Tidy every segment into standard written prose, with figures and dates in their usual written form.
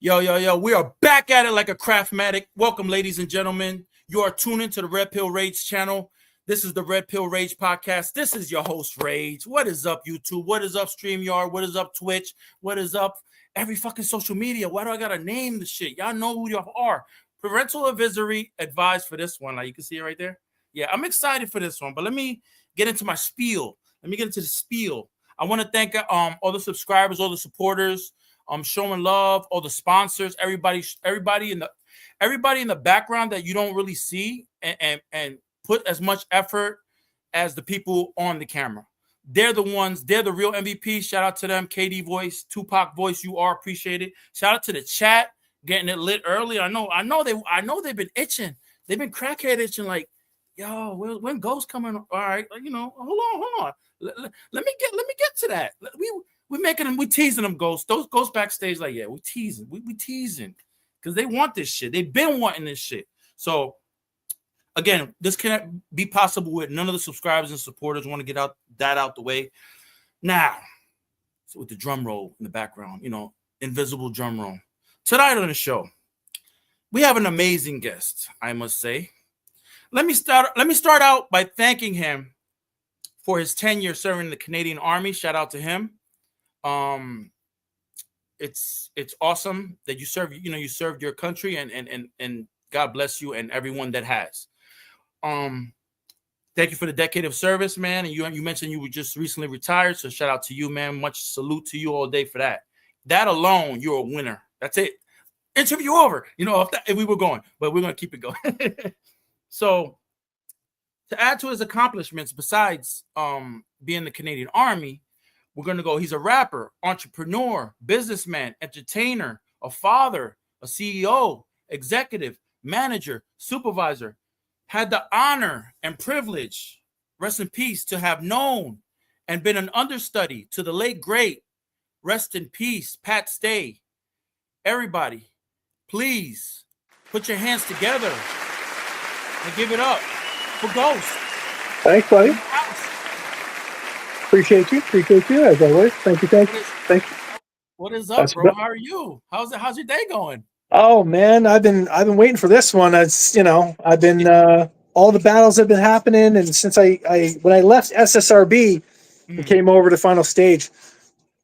Yo, yo, yo, we are back at it like a craftmatic. Welcome, ladies and gentlemen. You are tuning to the Red Pill Rage channel. This is the Red Pill Rage podcast. This is your host, Rage. What is up, YouTube? What is up, StreamYard? What is up, Twitch? What is up, every fucking social media? Why do I gotta name the shit? Y'all know who y'all are. Parental advisory advised for this one. Like, you can see it right there. Yeah, I'm excited for this one, but let me get into my spiel. Let me get into the spiel. I want to thank all the subscribers, all the supporters, showing love, all the sponsors, everybody in the background that you don't really see and put as much effort as the people on the camera. They're the ones, they're the real MVP. Shout out to them. KD voice, Tupac voice, you are appreciated. Shout out to the chat, getting it lit early. I know they've been itching. They've been crackhead itching, like, yo, when Ghost coming? All right, you know, hold on. Let me get to that. We're making them, we teasing them, Ghosts. Those Ghosts backstage, like, yeah, we teasing because they want this shit. They've been wanting this shit. So again, this cannot be possible with none of the subscribers and supporters. Want to get that out the way now. So with the drum roll in the background, you know, invisible drum roll. Tonight on the show, we have an amazing guest, I must say. Let me start out by thanking him for his tenure serving in the Canadian Army. Shout out to him. It's awesome that you served your country, and God bless you and everyone that has. Thank you for the decade of service, man. And you mentioned you were just recently retired, so shout out to you, man. Much salute to you all day for that. That alone, you're a winner. That's it. Interview over. You know, if we were going, but we're gonna keep it going. So, to add to his accomplishments, besides being the Canadian Army, we're going to go. He's a rapper, entrepreneur, businessman, entertainer, a father, a CEO, executive, manager, supervisor. Had the honor and privilege, rest in peace, to have known and been an understudy to the late great, rest in peace, Pat Stay. Everybody, please put your hands together and give it up for Ghost. Thanks, buddy. Appreciate you as always. Thank you. What is up, bro? How are you? How's your day going? Oh man, I've been waiting for this one. As you know, I've been all the battles have been happening, and since when I left SSRB and came over to Final Stage,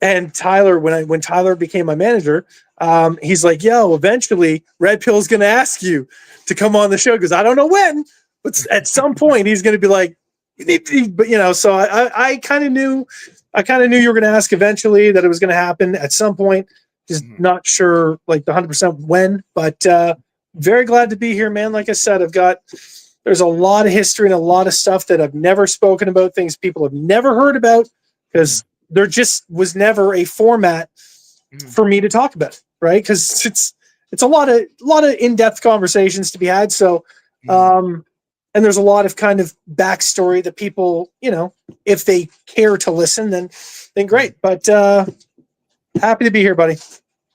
and Tyler, when Tyler became my manager, he's like, yo, eventually Red Pill's gonna ask you to come on the show, because I don't know when, but at some point he's gonna be like, but you know, so I kind of knew you were going to ask eventually, that it was going to happen at some point. Just not sure like the 100% when, but very glad to be here, man. Like I said, there's a lot of history and a lot of stuff that I've never spoken about, things people have never heard about, because there just was never a format for me to talk about, right? Because it's a lot of in-depth conversations to be had. So, and there's a lot of kind of backstory that people, you know, if they care to listen, then great. But happy to be here, buddy.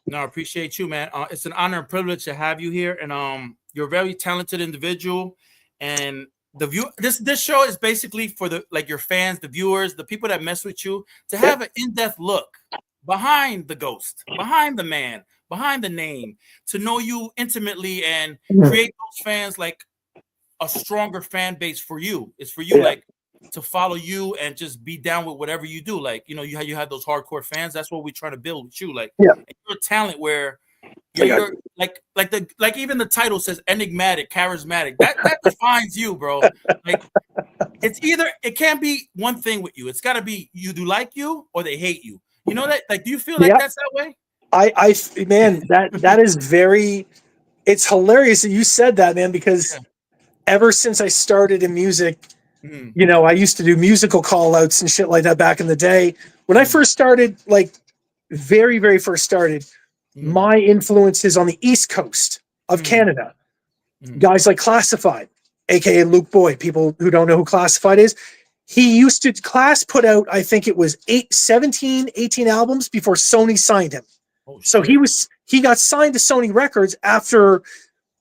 No, I appreciate you, man. It's an honor and privilege to have you here, and you're a very talented individual. And this show is basically for your fans, the viewers, the people that mess with you, to have an in-depth look behind the Ghost, behind the man, behind the name, to know you intimately and create those fans, like a stronger fan base for you. It's for you, like, to follow you and just be down with whatever you do. Like, you know, you had those hardcore fans. That's what we're trying to build with you. Like, you're a talent where you're like even the title says enigmatic, charismatic. That defines you, bro. Like, it can't be one thing with you. It's got to be you do like you or they hate you. You know that? Like, do you feel like that's that way? Man, that is very. It's hilarious that you said that, man, because ever since I started in music, you know, I used to do musical call outs and shit like that back in the day. When I first started, like very, very first started, my influences on the East Coast of Canada, guys like Classified, aka Luke Boyd. People who don't know who Classified is, Class put out, I think it was 18 albums before Sony signed him. So he got signed to Sony Records after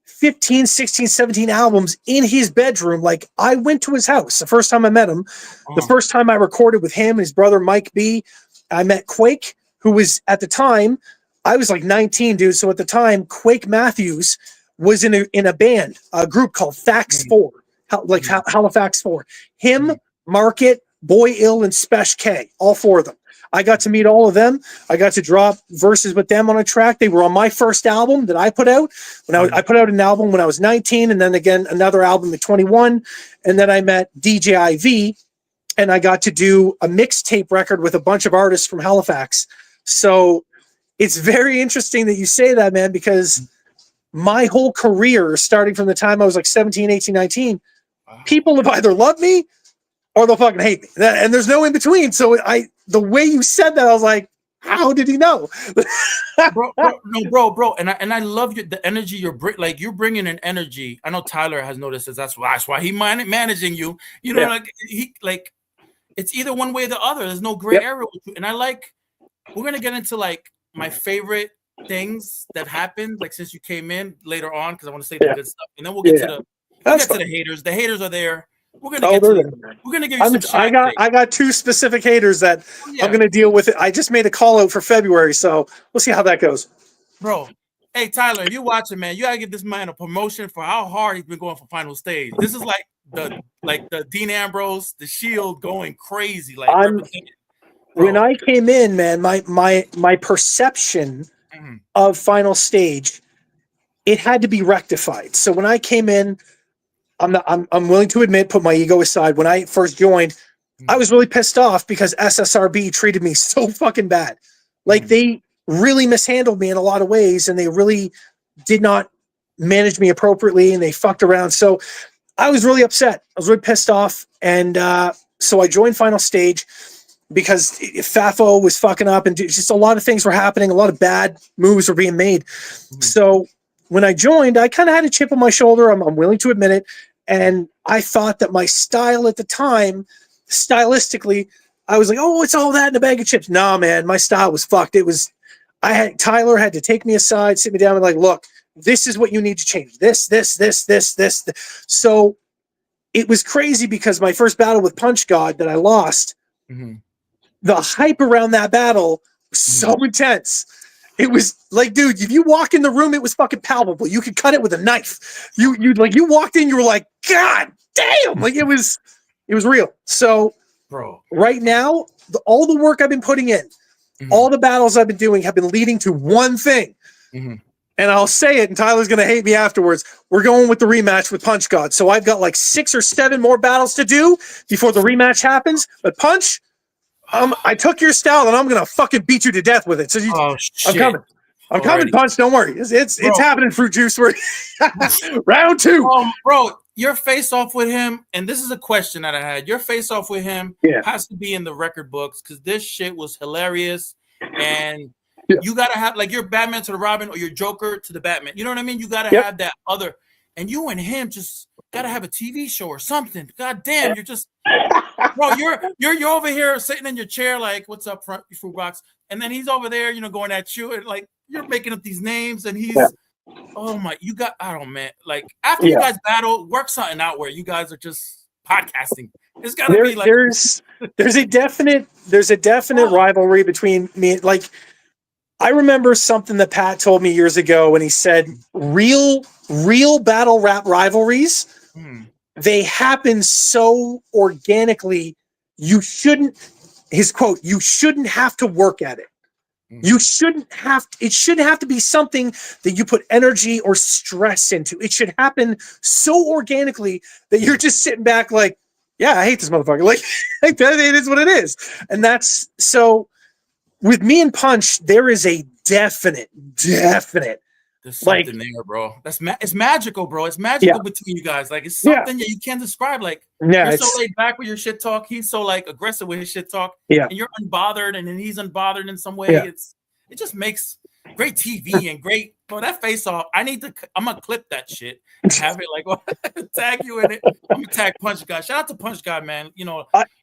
15, 16, 17 albums in his bedroom. Like, I went to his house the first time I met him. The first time I recorded with him and his brother Mike B, I met Quake, who was at the time I was like 19, dude. So at the time, Quake Matthews was in a band, a group called Fax 4, Halifax 4. Him, Market, Boy Ill, and Spesh K, all 4 of them. I got to meet all of them. I got to drop verses with them on a track. They were on my first album that I put out. I put out an album when I was 19, and then again another album at 21. And then I met DJ IV, and I got to do a mixtape record with a bunch of artists from Halifax. So it's very interesting that you say that, man, because my whole career, starting from the time I was like 17, 18, 19, people have either loved me or they'll fucking hate me. And there's no in between. So the way you said that, I was like, how did he know? bro. And I love the energy you're you're bringing an energy. I know Tyler has noticed this. That's why he managing you. You know, it's either one way or the other. There's no gray area with you. And we're gonna get into like my favorite things that happened like since you came in later on, because I want to say the good stuff, and then we'll get to the haters. The haters are there. We're gonna give you some I got 2 specific haters that I'm gonna deal with it. I just made a call out for February, so we'll see how that goes. Bro, hey Tyler, if you're watching, man, you gotta give this man a promotion for how hard he's been going for final stage. This is like the Dean Ambrose, the Shield going crazy. When I came in, man, my perception of final stage, it had to be rectified. So when I came in, I'm willing to admit, put my ego aside. When I first joined, I was really pissed off because SSRB treated me so fucking bad. Like they really mishandled me in a lot of ways, and they really did not manage me appropriately, and they fucked around. So I was really upset. I was really pissed off. And so I joined final stage because FAFO was fucking up, and just a lot of things were happening. A lot of bad moves were being made. So when I joined, I kind of had a chip on my shoulder. I'm willing to admit it. And I thought that my style at the time, stylistically, I was like, oh, it's all that in a bag of chips. Nah, man, my style was fucked. Tyler had to take me aside, sit me down, and like, look, this is what you need to change. This. So it was crazy because my first battle with Punch God that I lost, the hype around that battle was so intense. It was like, dude, if you walk in the room, it was fucking palpable. You could cut it with a knife. You walked in, you were like, God damn, like it was real. So, bro, right now, all the work I've been putting in, all the battles I've been doing have been leading to one thing. And I'll say it, and Tyler's gonna hate me afterwards. We're going with the rematch with Punch God. So I've got like 6 or 7 more battles to do before the rematch happens. But Punch, I took your style and I'm gonna fucking beat you to death with it. So I'm coming. I'm coming, Punch. Don't worry. It's happening, Fruit Juice. Round 2. Bro, your face off with him, and this is a question that I had. Your face off with him has to be in the record books because this shit was hilarious. And you gotta have like your Batman to the Robin or your Joker to the Batman. You know what I mean? You gotta have that other, and you and him just gotta have a TV show or something. God damn, you're just bro, you're over here sitting in your chair like, what's up, front fruit box? And then he's over there, going at you, and like you're making up these names, and he's oh my, I don't man, like after you guys battle, work something out where you guys are just podcasting. It's gotta be like there's a definite rivalry between me. Like I remember something that Pat told me years ago when he said real battle rap rivalries, they happen so organically. His quote, you shouldn't have to work at it. It shouldn't have to be something that you put energy or stress into. It should happen so organically that you're just sitting back like, yeah, I hate this motherfucker. Like that, it is what it is. And that's so with me and Punch, there is a definite there's something there, bro. It's magical, bro. It's magical between you guys. Like it's something that you can't describe. Like you're so laid back with your shit talk. He's so like aggressive with his shit talk. Yeah. And you're unbothered, and then he's unbothered in some way. Yeah. It just makes great TV and great. Bro, that face off. I'm gonna clip that shit and have it like tag you in it. I'm gonna tag Punch God. Shout out to Punch God, man.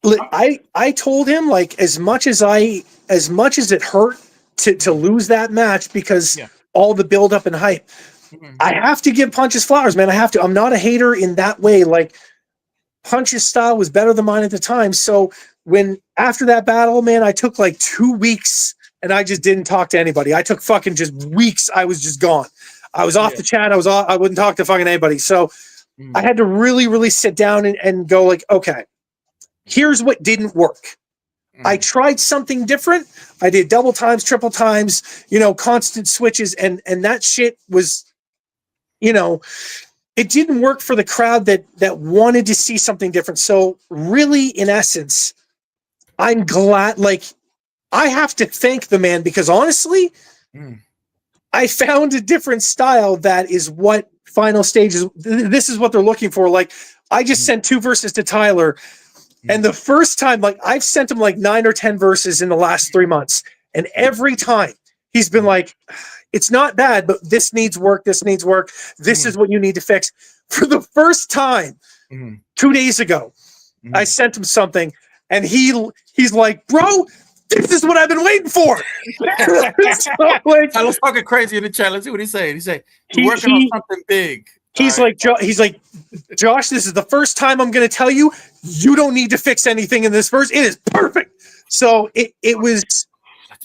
I told him like as much as it hurt to lose that match because all the build up and hype. I have to give Punch his flowers, man. I have to. I'm not a hater in that way. Like Punch's style was better than mine at the time. So when after that battle, man, I took like 2 weeks and I just didn't talk to anybody. I took fucking just weeks. I was just gone. I was off the chat. I wouldn't talk to fucking anybody. So I had to really, really sit down and go like, okay, here's what didn't work. I tried something different. I did double times, triple times, constant switches. And that shit was, it didn't work for the crowd that wanted to see something different. So really, in essence, I'm glad, like, I have to thank the man because honestly, I found a different style that is what final stages. This is what they're looking for. Like, I just sent 2 verses to Tyler, and the first time, like, I've sent him like 9 or 10 verses in the last 3 months, and every time he's been like, "It's not bad, but this needs work. This needs work. This is what you need to fix." For the first time, 2 days ago, I sent him something, and he's like, "Bro, this is what I've been waiting for." So, like, I was talking crazy in the chat. Let's see what he's saying. He's saying he's working on something big. He's like, Josh, this is the first time I'm going to tell you, you don't need to fix anything in this verse. It is perfect. So it was.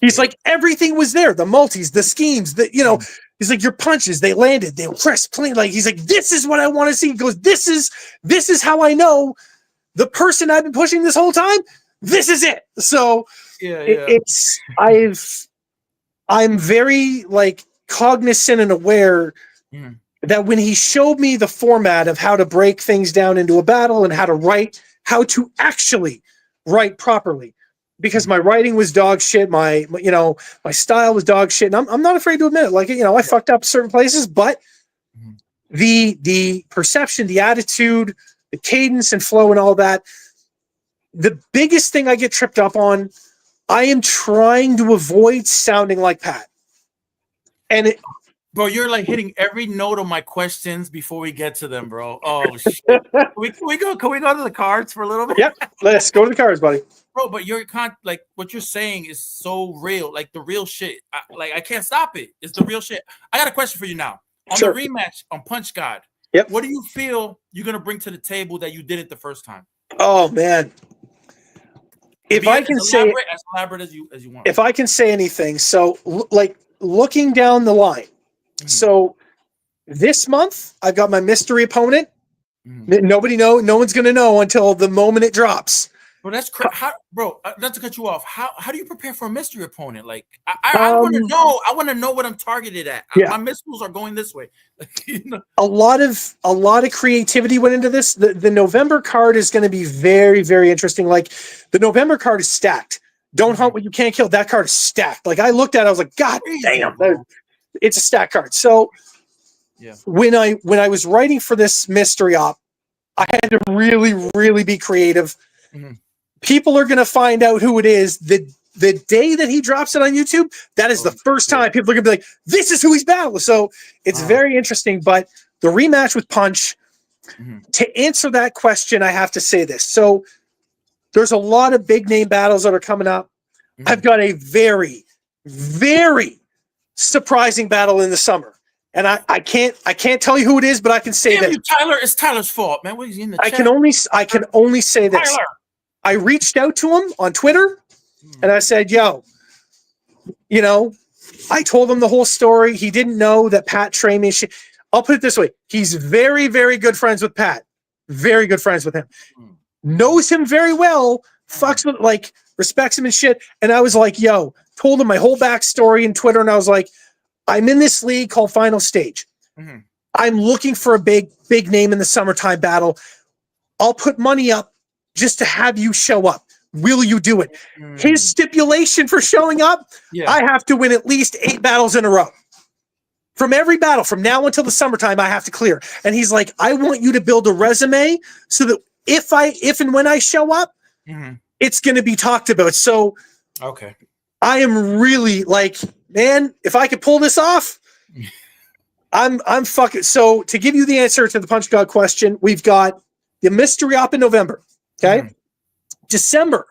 He's like, everything was there. The multis, the schemes, he's like, your punches, they landed, they were pressed clean. Like, he's like, this is what I want to see. He goes, this is how I know the person I've been pushing this whole time. This is it. So I'm very like cognizant and aware that when he showed me the format of how to break things down into a battle and how to actually write properly, because my writing was dog shit, my style was dog shit, and I'm not afraid to admit it. Like, I fucked up certain places, but the perception, the attitude, the cadence and flow and all that, the biggest thing I get tripped up on, I am trying to avoid sounding like Pat. And bro, you're like hitting every note of my questions before we get to them, bro. Oh shit. Can we go to the cards for a little bit? Yep. Let's go to the cards, buddy. Bro, but like what you're saying is so real, like the real shit. I can't stop it. It's the real shit. I got a question for you now. On the rematch on Punch God. Yep. What do you feel you're gonna bring to the table that you didn't the first time? Oh man. If I can say as elaborate as you want. If I can say anything, so like looking down the line. So this month I've got my mystery opponent. Nobody know. No one's gonna know until the moment it drops. Well, that's bro. Not to cut you off. How do you prepare for a mystery opponent? Like, I want to know. I want to know what I'm targeted at. Yeah. My missiles are going this way. A lot of creativity went into this. The November card is going to be very, very interesting. Like, the November card is stacked. Don't hunt what you can't kill. That card is stacked. Like, I looked at it, I was like, God damn, it's a stack card. So when I was writing for this mystery op, I had to really, really be creative. People are going to find out who it is the day that he drops it on YouTube. That is the first time people are going to be like, this is who he's battling. So it's very interesting. But the rematch with Punch, to answer that question, I have to say this. So there's a lot of big name battles that are coming up. I've got a very, very surprising battle in the summer. And I can't tell you who it is, but I can say that Tyler, it's Tyler's fault, man. What is he in the chat? I can only say this. Tyler. I reached out to him on Twitter and I said, yo, I told him the whole story. He didn't know that Pat trained me. I'll put it this way. He's very, very good friends with Pat. Very good friends with him. Knows him very well. Fucks with, like, respects him and shit. And I was like, yo, told him my whole backstory in Twitter. And I was like, I'm in this league called Final Stage. I'm looking for a big name in the summertime battle. I'll put money up just to have you show up. Will you do it? His stipulation for showing up, I have to win at least 8 battles in a row. From every battle, from now until the summertime, I have to clear. And he's like, I want you to build a resume so that if and when I show up, it's going to be talked about. So I am really like, man, if I could pull this off, I'm fucking. So to give you the answer to the Punch God question, we've got the mystery op in November. Okay. December,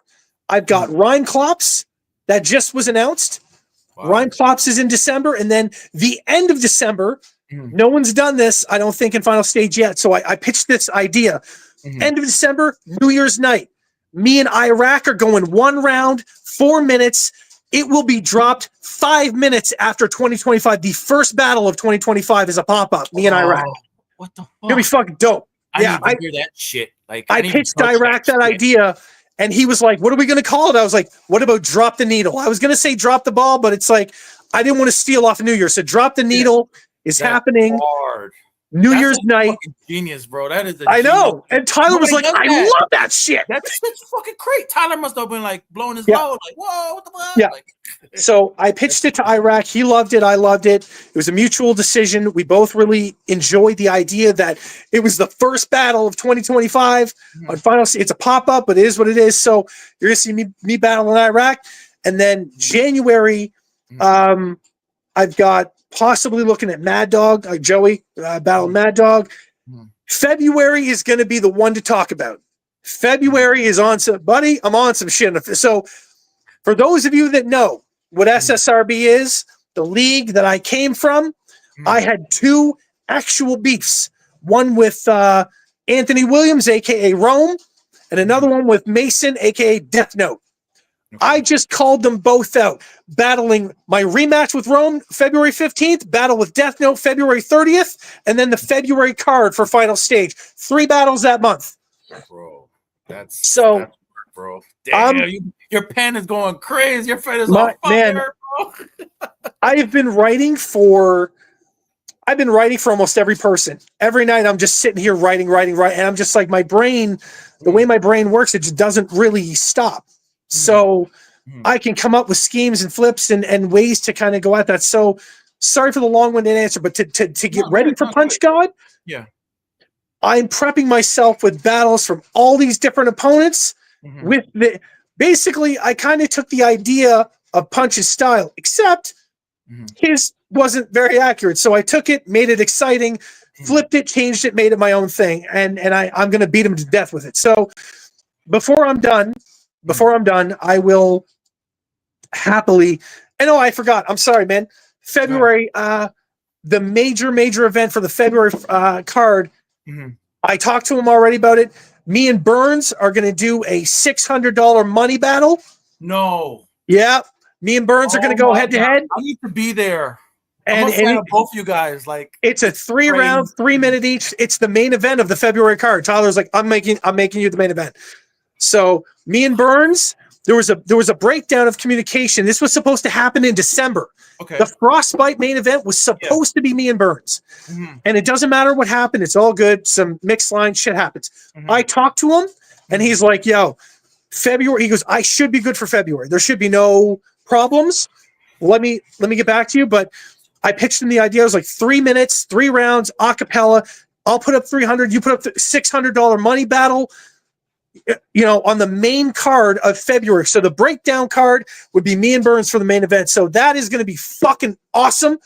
I've got Ryan Klops that just was announced. Ryan Klops is in December. And then the end of December, no one's done this, I don't think, in Final Stage yet. So I pitched this idea. End of December, New Year's night. Me and Iraq are going 1 round, 4 minutes. It will be dropped 5 minutes after 2025. The first battle of 2025 is a pop-up, me and Iraq. What the fuck? It'll be fucking dope. I need to hear that shit. Like, I pitched Iraq that idea, and he was like, what are we going to call it? I was like, what about drop the needle? I was going to say drop the ball, but it's like, I didn't want to steal off of New Year. So drop the needle is happening. Hard. New Year's night. Genius, bro. That is I know. And Tyler was like, I love that shit. That's fucking great. Tyler must have been like blowing his load. Like, whoa, what the fuck? Yeah. Like, so I pitched it to Iraq. He loved it. I loved it. It was a mutual decision. We both really enjoyed the idea that it was the first battle of 2025 on final. It's a pop-up, but it is what it is. So you're going to see me battle in Iraq. And then January, I've got possibly looking at Mad Dog, Joey, battle Mad Dog. February is going to be the one to talk about. February is on some, buddy, I'm on some shit. So for those of you that know what SSRB is, the league that I came from, I had 2 actual beefs. One with Anthony Williams, a.k.a. Rome, and another one with Mason, a.k.a. Death Note. I just called them both out. Battling my rematch with Rome, February 15th, battle with Death Note, February 30th, and then the February card for final stage. 3 battles that month. Bro, that's bro. Damn, your pen is going crazy. Your pen is on fire, man, bro. I've been writing for almost every person. Every night I'm just sitting here writing. And I'm just like, my brain, the way my brain works, it just doesn't really stop. So I can come up with schemes and flips and ways to kind of go at that. So sorry for the long-winded answer, but to get ready for Punch God, I'm prepping myself with battles from all these different opponents. With basically, I kind of took the idea of Punch's style, except his wasn't very accurate. So I took it, made it exciting, flipped it, changed it, made it my own thing, and I'm going to beat him to death with it. So before I'm done, I will happily. And I forgot. I'm sorry, man. February, the major event for the February card. I talked to him already about it. Me and Burns are going to do a $600 money battle. No. Yeah. Me and Burns are going to go head to head. I need to be there. And both you guys, like, it's a 3 round, 3 minute each. It's the main event of the February card. Tyler's like, I'm making you the main event. So me and Burns, there was a breakdown of communication. This was supposed to happen in December. Okay. The Frostbite main event was supposed to be me and Burns. And it doesn't matter what happened. It's all good. Some mixed line shit happens. I talked to him and he's like, yo, February. He goes, I should be good for February. There should be no problems. Let me get back to you. But I pitched him the idea. It was like 3 minutes, 3 rounds, a cappella. I'll put up 300. You put up the $600 money battle, on the main card of February. So the breakdown card would be me and Burns for the main event. So that is going to be fucking awesome.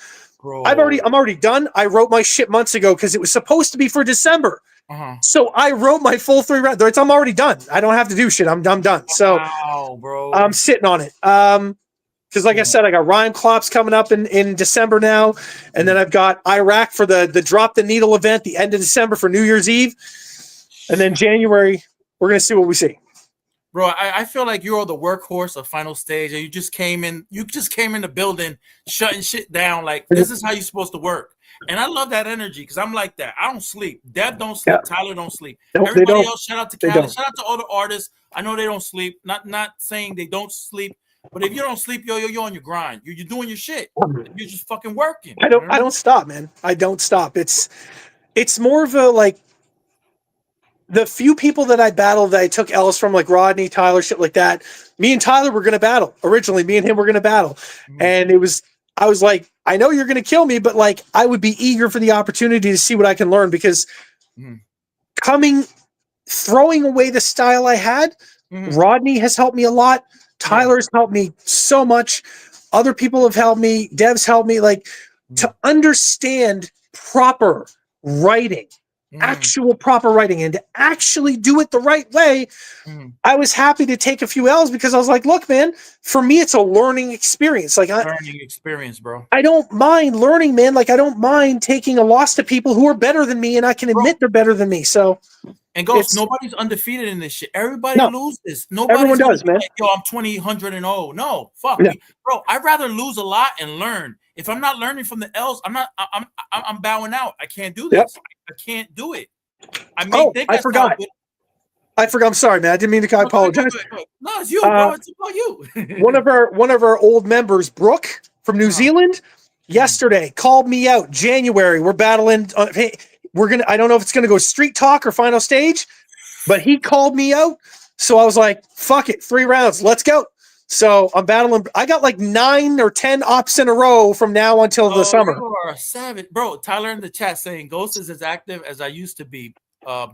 Bro. I'm already done. I wrote my shit months ago because it was supposed to be for December. So I wrote my full 3 rounds. I'm already done. I don't have to do shit. I'm done. So bro. I'm sitting on it. Because like I said, I got Rhyme Clops coming up in December now. And then I've got Iraq for the Drop the Needle event, the end of December for New Year's Eve. And then January, we're going to see what we see. Bro, I feel like you're the workhorse of final stage, and you just came in the building shutting shit down. Like, this is how you're supposed to work. And I love that energy because I'm like that. I don't sleep. Deb don't sleep. Yeah. Tyler don't sleep. Everybody else, shout out to Cali. Shout out to all the artists. I know they don't sleep. Not saying they don't sleep, but if you don't sleep, you're on your grind. You're doing your shit. You're just fucking working. I don't stop, man. I don't stop. It's more of a like, the few people that I battled that I took L's from, like Rodney, Tyler, shit like that, me and Tyler were going to battle. Originally, me and him were going to battle. And I was like, I know you're going to kill me, but like, I would be eager for the opportunity to see what I can learn because throwing away the style I had, Rodney has helped me a lot. Tyler's helped me so much. Other people have helped me. Dev's helped me. Like, to understand proper writing, actual proper writing, and to actually do it the right way. I was happy to take a few L's because I was like, look, man, for me, it's a learning experience. Like, learning experience, bro. I don't mind learning, man. Like, I don't mind taking a loss to people who are better than me, and I can admit they're better than me. So And Ghost, It's nobody's undefeated in this shit. Everybody no, loses. everyone Nobody's gonna does, be man. like, yo, I'm 20-100-0. No, fuck Yeah. me, bro. I'd rather lose a lot and learn. If I'm not learning from the L's, I'm bowing out. I can't do Yep. this. I can't do it. I may Oh, think I I sound forgot. good. I'm sorry, man. I didn't mean to. I apologize. No, it's you, bro. It's about you. one of our old members, Brooke from New Zealand, yesterday called me out. January, we're battling. Hey, I don't know if it's gonna go street talk or final stage, but he called me out. So I was like, fuck it, 3 rounds, let's go. So I'm battling. I got like 9 or 10 ops in a row from now until the summer. You are a savage, bro. Tyler in the chat saying Ghost is as active as I used to be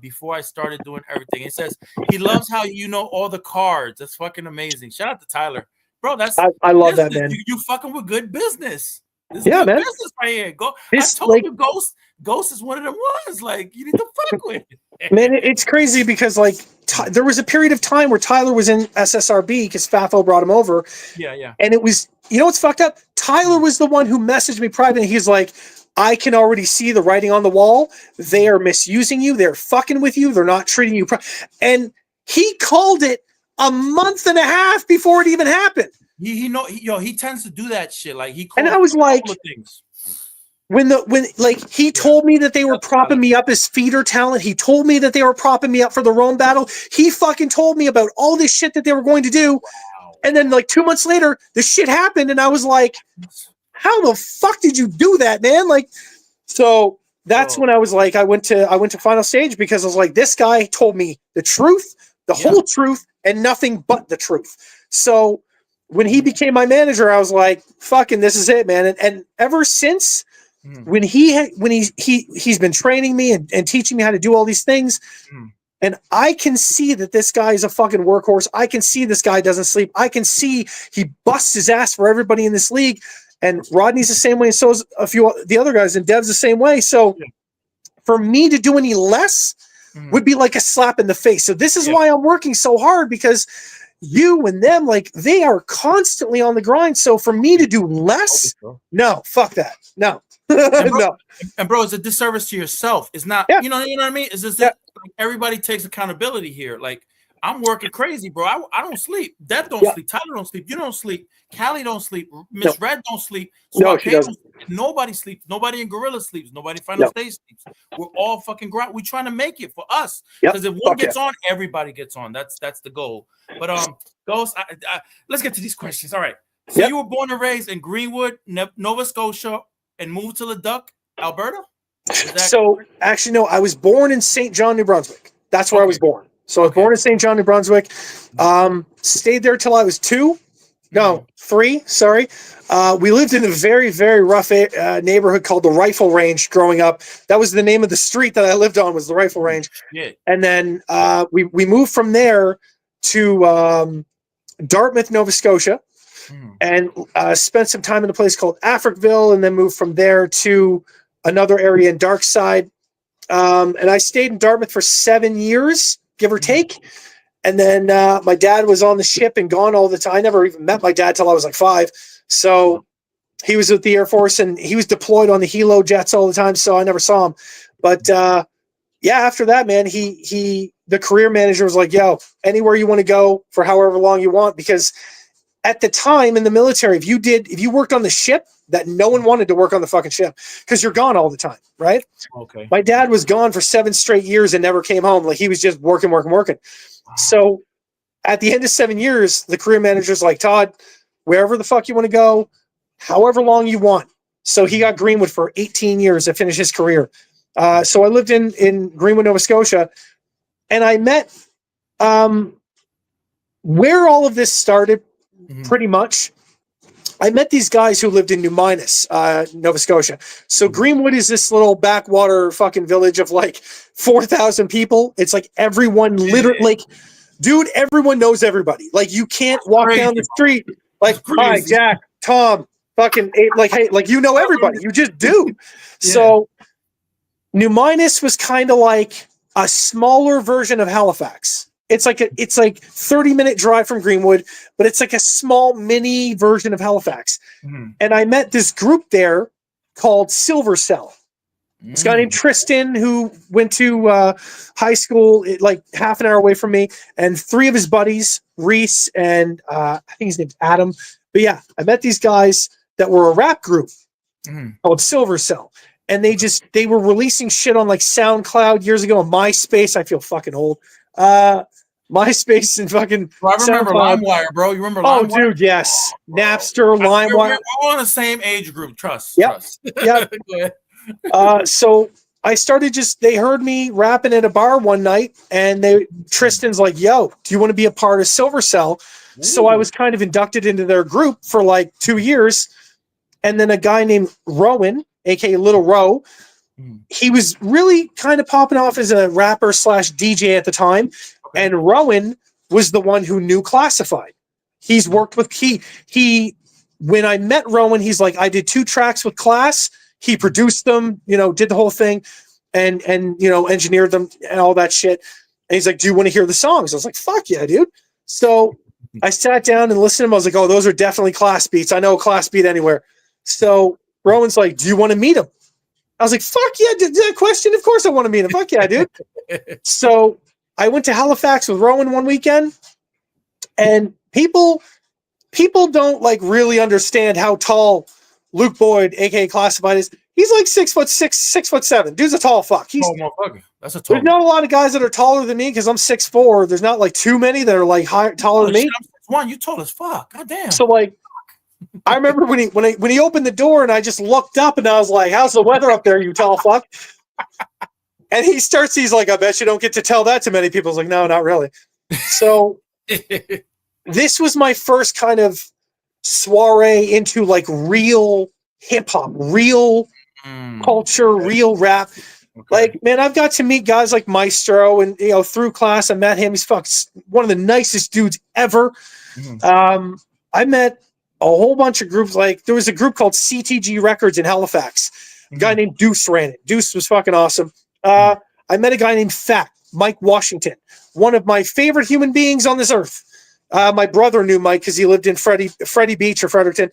before I started doing everything. It says he loves how you know all the cards. That's fucking amazing. Shout out to Tyler, bro. That's I love that, man. You fucking with good business. This Yeah, good man. business right here. I This, told you, Ghost is one of them ones. Like, you need to fuck with. Man, it's crazy because like there was a period of time where Tyler was in SSRB because Fafo brought him over. Yeah. And it was, you know what's fucked up? Tyler was the one who messaged me privately. He's like, I can already see the writing on the wall. They are misusing you. They're fucking with you. They're not treating you. And he called it a month and a half before it even happened. He tends to do that shit. Like he and I was like, things. When he told me that they were propping me up as feeder talent, he told me that they were propping me up for the Rome battle. He fucking told me about all this shit that they were going to do. Wow. And then like 2 months later, this shit happened. And I was like, how the fuck did you do that, man? Like, so that's when I was like, I went to final stage because I was like, this guy told me the truth, the whole truth, and nothing but the truth. So when he became my manager, I was like, fucking, this is it, man. And ever since, when he's been training me and teaching me how to do all these things, and I can see that this guy is a fucking workhorse. I can see this guy doesn't sleep. I can see he busts his ass for everybody in this league. And Rodney's the same way, and so is a few the other guys, and Dev's the same way. So for me to do any less would be like a slap in the face. So this is why I'm working so hard, because you and them, like, they are constantly on the grind. So for me to do less, no, fuck that. No. And bro, it's a disservice to yourself. It's not, you know what I mean? It's just that like, everybody takes accountability here. Like, I'm working crazy, bro. I don't sleep. Death don't sleep. Tyler don't sleep. You don't sleep. Callie don't sleep. Miss Red don't sleep. No, she doesn't. Nobody sleeps. Nobody in Gorilla sleeps. Nobody Final Stage sleeps. We're all fucking grind. We're trying to make it for us. Because if one gets on, everybody gets on. That's the goal. But Ghost, let's get to these questions. All right. So you were born and raised in Greenwood, Nova Scotia, and moved to Leduc, Alberta? So actually, no, I was born in St. John, New Brunswick. That's where I was born. So I was born in St. John, New Brunswick. Stayed there till I was 3. Sorry. We lived in a very, very rough neighborhood called the Rifle Range growing up. That was the name of the street that I lived on, was the Rifle Range. Yeah. And then we moved from there to Dartmouth, Nova Scotia, and spent some time in a place called Africville, and then moved from there to another area in Darkside. And I stayed in Dartmouth for 7 years, give or take. And then my dad was on the ship and gone all the time. I never even met my dad till I was like 5. So he was with the Air Force, and he was deployed on the helo jets all the time. So I never saw him. But after that, man, the career manager was like, yo, anywhere you want to go for however long you want. Because at the time in the military, if you worked on the ship, that no one wanted to work on the fucking ship because you're gone all the time, right? Okay. My dad was gone for 7 straight years and never came home. Like, he was just working. So at the end of 7 years, the career manager's like, Todd, wherever the fuck you want to go, however long you want. So he got Greenwood for 18 years to finish his career. So I lived in Greenwood, Nova Scotia, and I met where all of this started pretty much. I met these guys who lived in New Minas, Nova Scotia. So Greenwood is this little backwater fucking village of like 4,000 people. It's like everyone literally, like, dude, everyone knows everybody. Like, you can't walk down the street like, hi, Jack, Tom, fucking, like, hey, like, you know everybody. You just do. So New Minas was kind of like a smaller version of Halifax. It's like 30-minute drive from Greenwood, but it's like a small mini version of Halifax. And I met this group there called Silver Cell. This guy named Tristan, who went to high school like half an hour away from me, and 3 of his buddies, Reese and I think his name's Adam. But yeah, I met these guys that were a rap group called Silver Cell, and they were releasing shit on like SoundCloud years ago, on MySpace. I feel fucking old. MySpace and fucking. Well, I remember LimeWire, bro. You remember LimeWire? Oh, dude, yes. Napster, LimeWire. We're all in the same age group. Trust. Yep. Trust. Yep. So I started they heard me rapping at a bar one night, and Tristan's like, yo, do you want to be a part of Silver Cell? Ooh. So I was kind of inducted into their group for like 2 years. And then a guy named Rowan, aka Little Ro, he was really kind of popping off as a rapper / DJ at the time. Okay. And Rowan was the one who knew Classified. He's worked with he when I met Rowan, he's like, I did 2 tracks with Class. He produced them, did the whole thing and engineered them and all that shit. And he's like, do you want to hear the songs? I was like, fuck yeah, dude. So I sat down and listened to them. I was like, oh, those are definitely Class beats. I know a Class beat anywhere. So Rowan's like, do you want to meet him? I was like, fuck yeah, that question. Of course I want to meet him. Fuck yeah, dude. So I went to Halifax with Rowan one weekend, and people don't like really understand how tall Luke Boyd, aka Classified, is. He's like 6'6", 6'7". Dude's a tall fuck. He's motherfucker. That's a tall. There's not a lot of guys that are taller than me because I'm 6'4". There's not like too many that are like taller than me. I'm 6'1". You tall as fuck. God damn. So like, I remember when he opened the door and I just looked up and I was like, "How's the weather up there, you tall fuck?" And he's like, "I bet you don't get to tell that to many people." I was like, "No, not really." So this was my first kind of soiree into like real hip hop, real culture, real rap. Okay. Like, man, I've got to meet guys like Maestro, and through Class, I met him. He's one of the nicest dudes ever. I met a whole bunch of groups. Like, there was a group called CTG Records in Halifax. A guy named Deuce ran it. Deuce was fucking awesome. I met a guy named Fat Mike Washington, one of my favorite human beings on this earth. My brother knew Mike because he lived in Freddie Beach or Fredericton,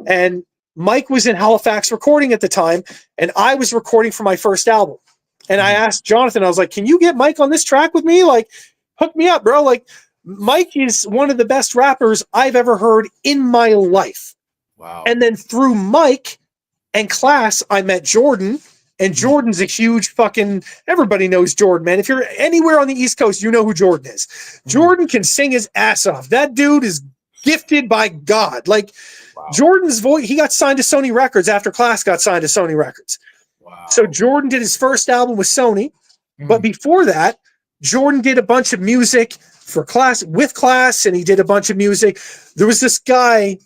and Mike was in Halifax recording at the time, and I was recording for my first album. And I asked Jonathan, I was like, "Can you get Mike on this track with me? Like, hook me up, bro." Like, Mike is one of the best rappers I've ever heard in my life. Wow. And then through Mike and Class, I met Jordan, and Jordan's a huge fucking, everybody knows Jordan, man. If you're anywhere on the East Coast, you know who Jordan is. Jordan can sing his ass off. That dude is gifted by God. Like, wow. Jordan's voice, he got signed to Sony Records after Class got signed to Sony Records. Wow. So Jordan did his first album with Sony, but before that, Jordan did a bunch of music for Class, and he did a bunch of music. There was this guy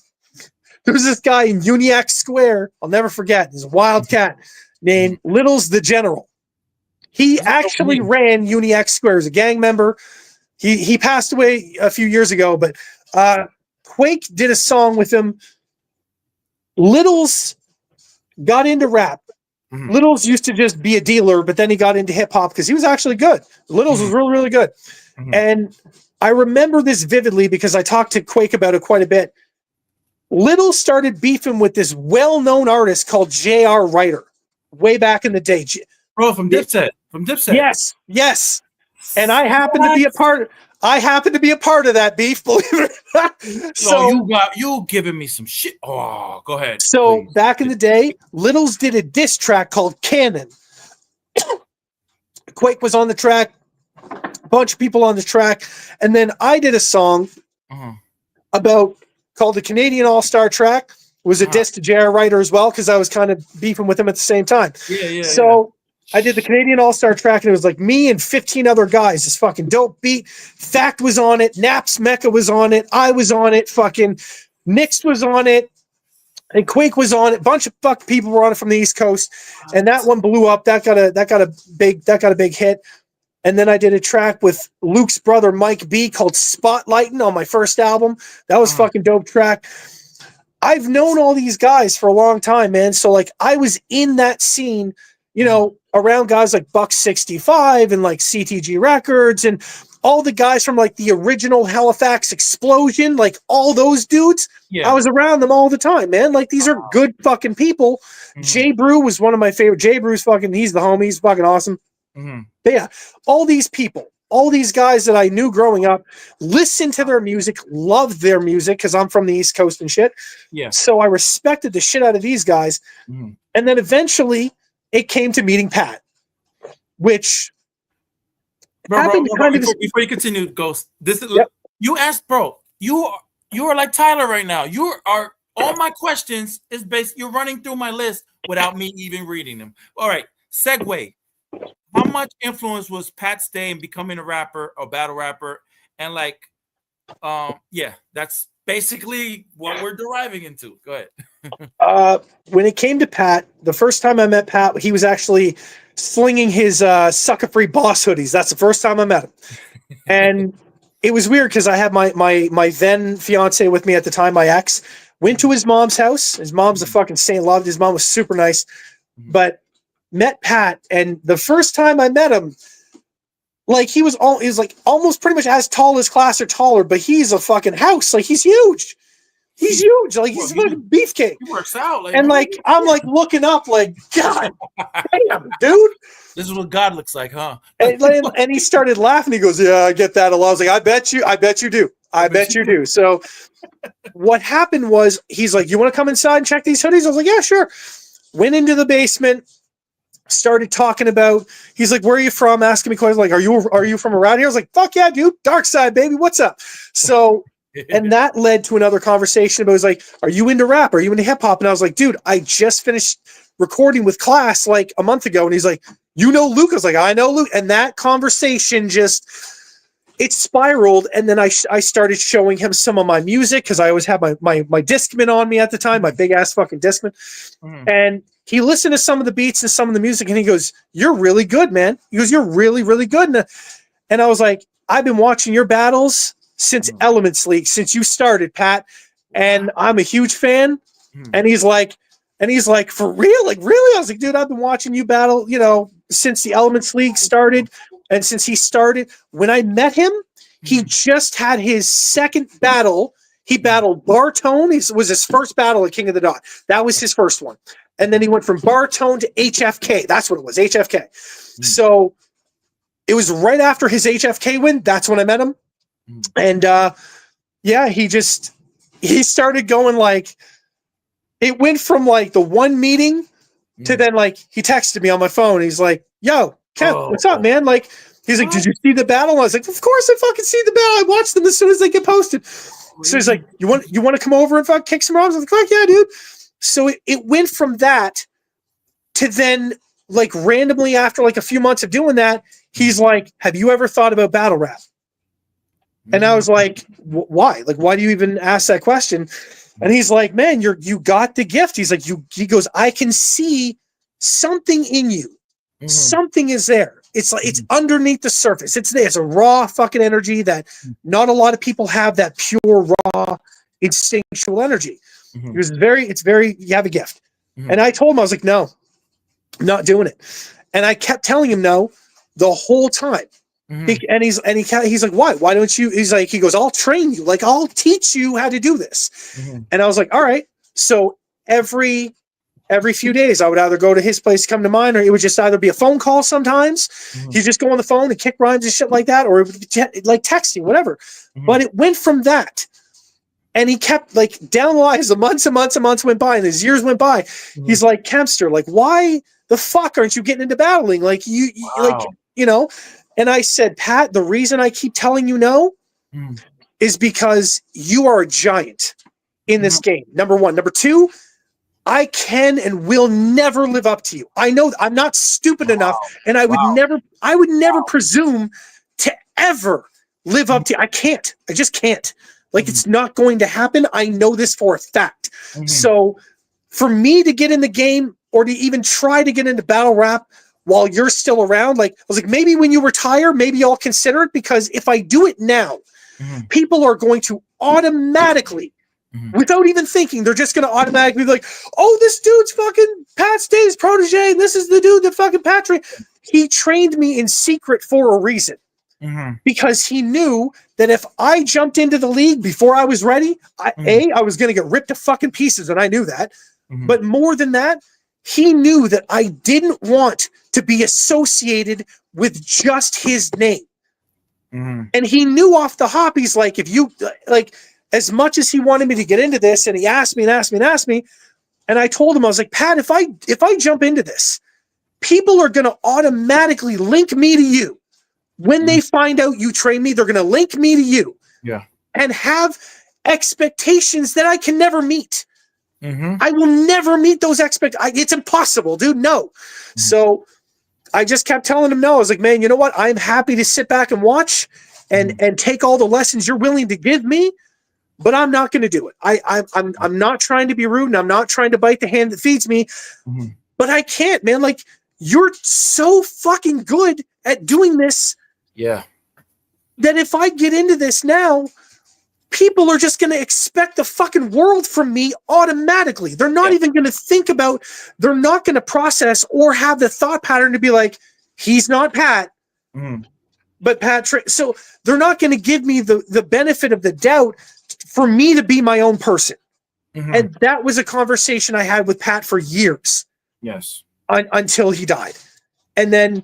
in Uniacke Square, I'll never forget, he's a wildcat named Littles the General. He actually ran Uniacke Square as a gang member. He passed away a few years ago, but Quake did a song with him. Littles got into rap. Littles used to just be a dealer, but then he got into hip hop because he was actually good. Littles was really, really good. And I remember this vividly because I talked to Quake about it quite a bit. Littles started beefing with this well-known artist called J.R. Ryder way back in the day. Bro, from Dipset. Yes. And I happened to be a part of that beef, believe it or not. So you giving me some shit. Oh, go ahead. So please. Back in the day, Littles did a diss track called Cannon. Quake was on the track, a bunch of people on the track, and then I did a song called the Canadian All-Star track. It was a diss to J.R. Ryder as well, because I was kind of beefing with him at the same time. So I did the Canadian All-Star track, and it was like me and 15 other guys. This fucking dope beat. Fact was on it. Naps Mecca was on it. I was on it. Fucking Nix was on it. And Quake was on it. A bunch of fuck people were on it from the East Coast. And that one blew up. That got a big hit. And then I did a track with Luke's brother, Mike B, called Spotlightin' on my first album. That was fucking dope track. I've known all these guys for a long time, man. So like I was in that scene you know, around guys like Buck 65 and like CTG Records and all the guys from like the original Halifax Explosion, like all those dudes. Yeah. I was around them all the time, man. Like these are good fucking people. Jay Brew was one of my favorite. Jay Brew's fucking, he's the homie. He's fucking awesome. But yeah, all these people, all these guys that I knew growing up, listened to their music, loved their music because I'm from the East Coast and shit. Yeah. So I respected the shit out of these guys. And then eventually it came to meeting Pat, which happened before you continue, Ghost. This is you asked, bro. You are like Tyler right now. You are all my questions is based. You're running through my list without me even reading them. All right, segue. How much influence was Pat Stay in becoming a rapper, a battle rapper, and like, yeah, that's basically what we're deriving into. Go ahead. When it came to Pat, the first time I met Pat, he was actually slinging his Sucker Free Boss hoodies. That's the first time I met him, and it was weird because I had my then fiance with me at the time, my ex. Went to his mom's house. His mom's a fucking saint. Loved his mom, was super nice, but met Pat, and the first time I met him, like he was like almost pretty much as tall as Class or taller, but he's a fucking house. Like he's huge. He's huge. Like he's a fucking beefcake. He works out. Like, and like I'm like looking up, like God damn, dude. This is what God looks like, huh? and he started laughing. He goes, "Yeah, I get that a lot." I was like, "I bet you do. I bet you do." So what happened was he's like, "You want to come inside and check these hoodies?" I was like, "Yeah, sure." Went into the basement. Started talking about, he's like, "Where are you from?" Asking me questions like, are you from around here? I was like, "Fuck yeah, dude. Dark Side, baby. What's up?" So, and that led to another conversation about, it was like, "Are you into rap? Are you into hip hop?" And I was like, "Dude, I just finished recording with Class like a month ago." And he's like, "You know Luke?" I was like, "I know Luke." And that conversation just, it spiraled. And then I started showing him some of my music because I always had my Discman on me at the time, my big ass fucking Discman. And he listened to some of the beats and some of the music, and he goes, "You're really good, man." He goes, "You're really, really good." And I was like, "I've been watching your battles since Elements League, since you started, Pat, and I'm a huge fan." And he's like, "For real? Like, really?" I was like, "Dude, I've been watching you battle, you know, since the Elements League started, and since he started." When I met him, he just had his second battle. He battled Bartone. It was his first battle at King of the Dot. That was his first one. And then he went from Bartone to HFK. That's what it was, HFK. So it was right after his HFK win. That's when I met him. And yeah, he started going like, it went from like the one meeting to then like, he texted me on my phone. He's like, "Yo, Kev, what's up, man?" Like, he's like, "Did you see the battle?" I was like, "Of course I fucking see the battle. I watch them as soon as they get posted." So he's like, you want to come over and fucking kick some rocks?" I was like, "Fuck yeah, dude." So it went from that to then like randomly after like a few months of doing that, he's like, "Have you ever thought about battle rap?" And I was like, "Why? Like, why do you even ask that question?" And he's like, "Man, you got the gift." He's like, he goes, "I can see something in you. Something is there. It's like, it's underneath the surface. It's there. It's a raw fucking energy that not a lot of people have, that pure, raw, instinctual energy." It's very, you have a gift. And I told him, I was like, "No, I'm not doing it." And I kept telling him no the whole time. And he's like, "Why don't you?" He goes, "I'll train you. Like, I'll teach you how to do this." And I was like, "All right." So every few days I would either go to his place, come to mine, or it would just either be a phone call. Sometimes he'd just go on the phone and kick rhymes and shit like that, or it would be like texting, whatever. But it went from that. And he kept like down the line as the months and months and months went by and as years went by. He's like, "Kempster, like, why the fuck aren't you getting into battling? Like you like, you know?" And I said, "Pat, the reason I keep telling you no is because you are a giant in this game. Number one. Number two, I can and will never live up to you. I know I'm not stupid enough, and I would never presume to ever live up to you. I can't. I just can't. Like, it's not going to happen. I know this for a fact." So for me to get in the game or to even try to get into battle rap while you're still around, like, I was like, maybe when you retire, maybe I'll consider it, because if I do it now, people are going to automatically without even thinking. They're just going to automatically be like, oh, this dude's fucking Pat Stay's protege. This is the dude that fucking Pat trained. He trained me in secret for a reason. Because he knew that if I jumped into the league before I was ready, I was going to get ripped to fucking pieces, and I knew that. But more than that, he knew that I didn't want to be associated with just his name. And he knew off the hop, he's like, if you, like, as much as he wanted me to get into this, and he asked me, and I told him, I was like, Pat, if I jump into this, people are going to automatically link me to you. When they find out you train me, they're going to link me to you. Yeah. And have expectations that I can never meet. I will never meet those expectations. It's impossible, dude. No. So I just kept telling him no. I was like, man, you know what? I'm happy to sit back and watch and take all the lessons you're willing to give me, but I'm not going to do it. I'm not trying to be rude, and I'm not trying to bite the hand that feeds me, but I can't, man. Like, you're so fucking good at doing this. Yeah. That if I get into this now, people are just going to expect the fucking world from me automatically. They're not even going to think about, they're not going to process or have the thought pattern to be like, he's not Pat, but Pat. So they're not going to give me the benefit of the doubt for me to be my own person. And that was a conversation I had with Pat for years. Yes. Until he died. And then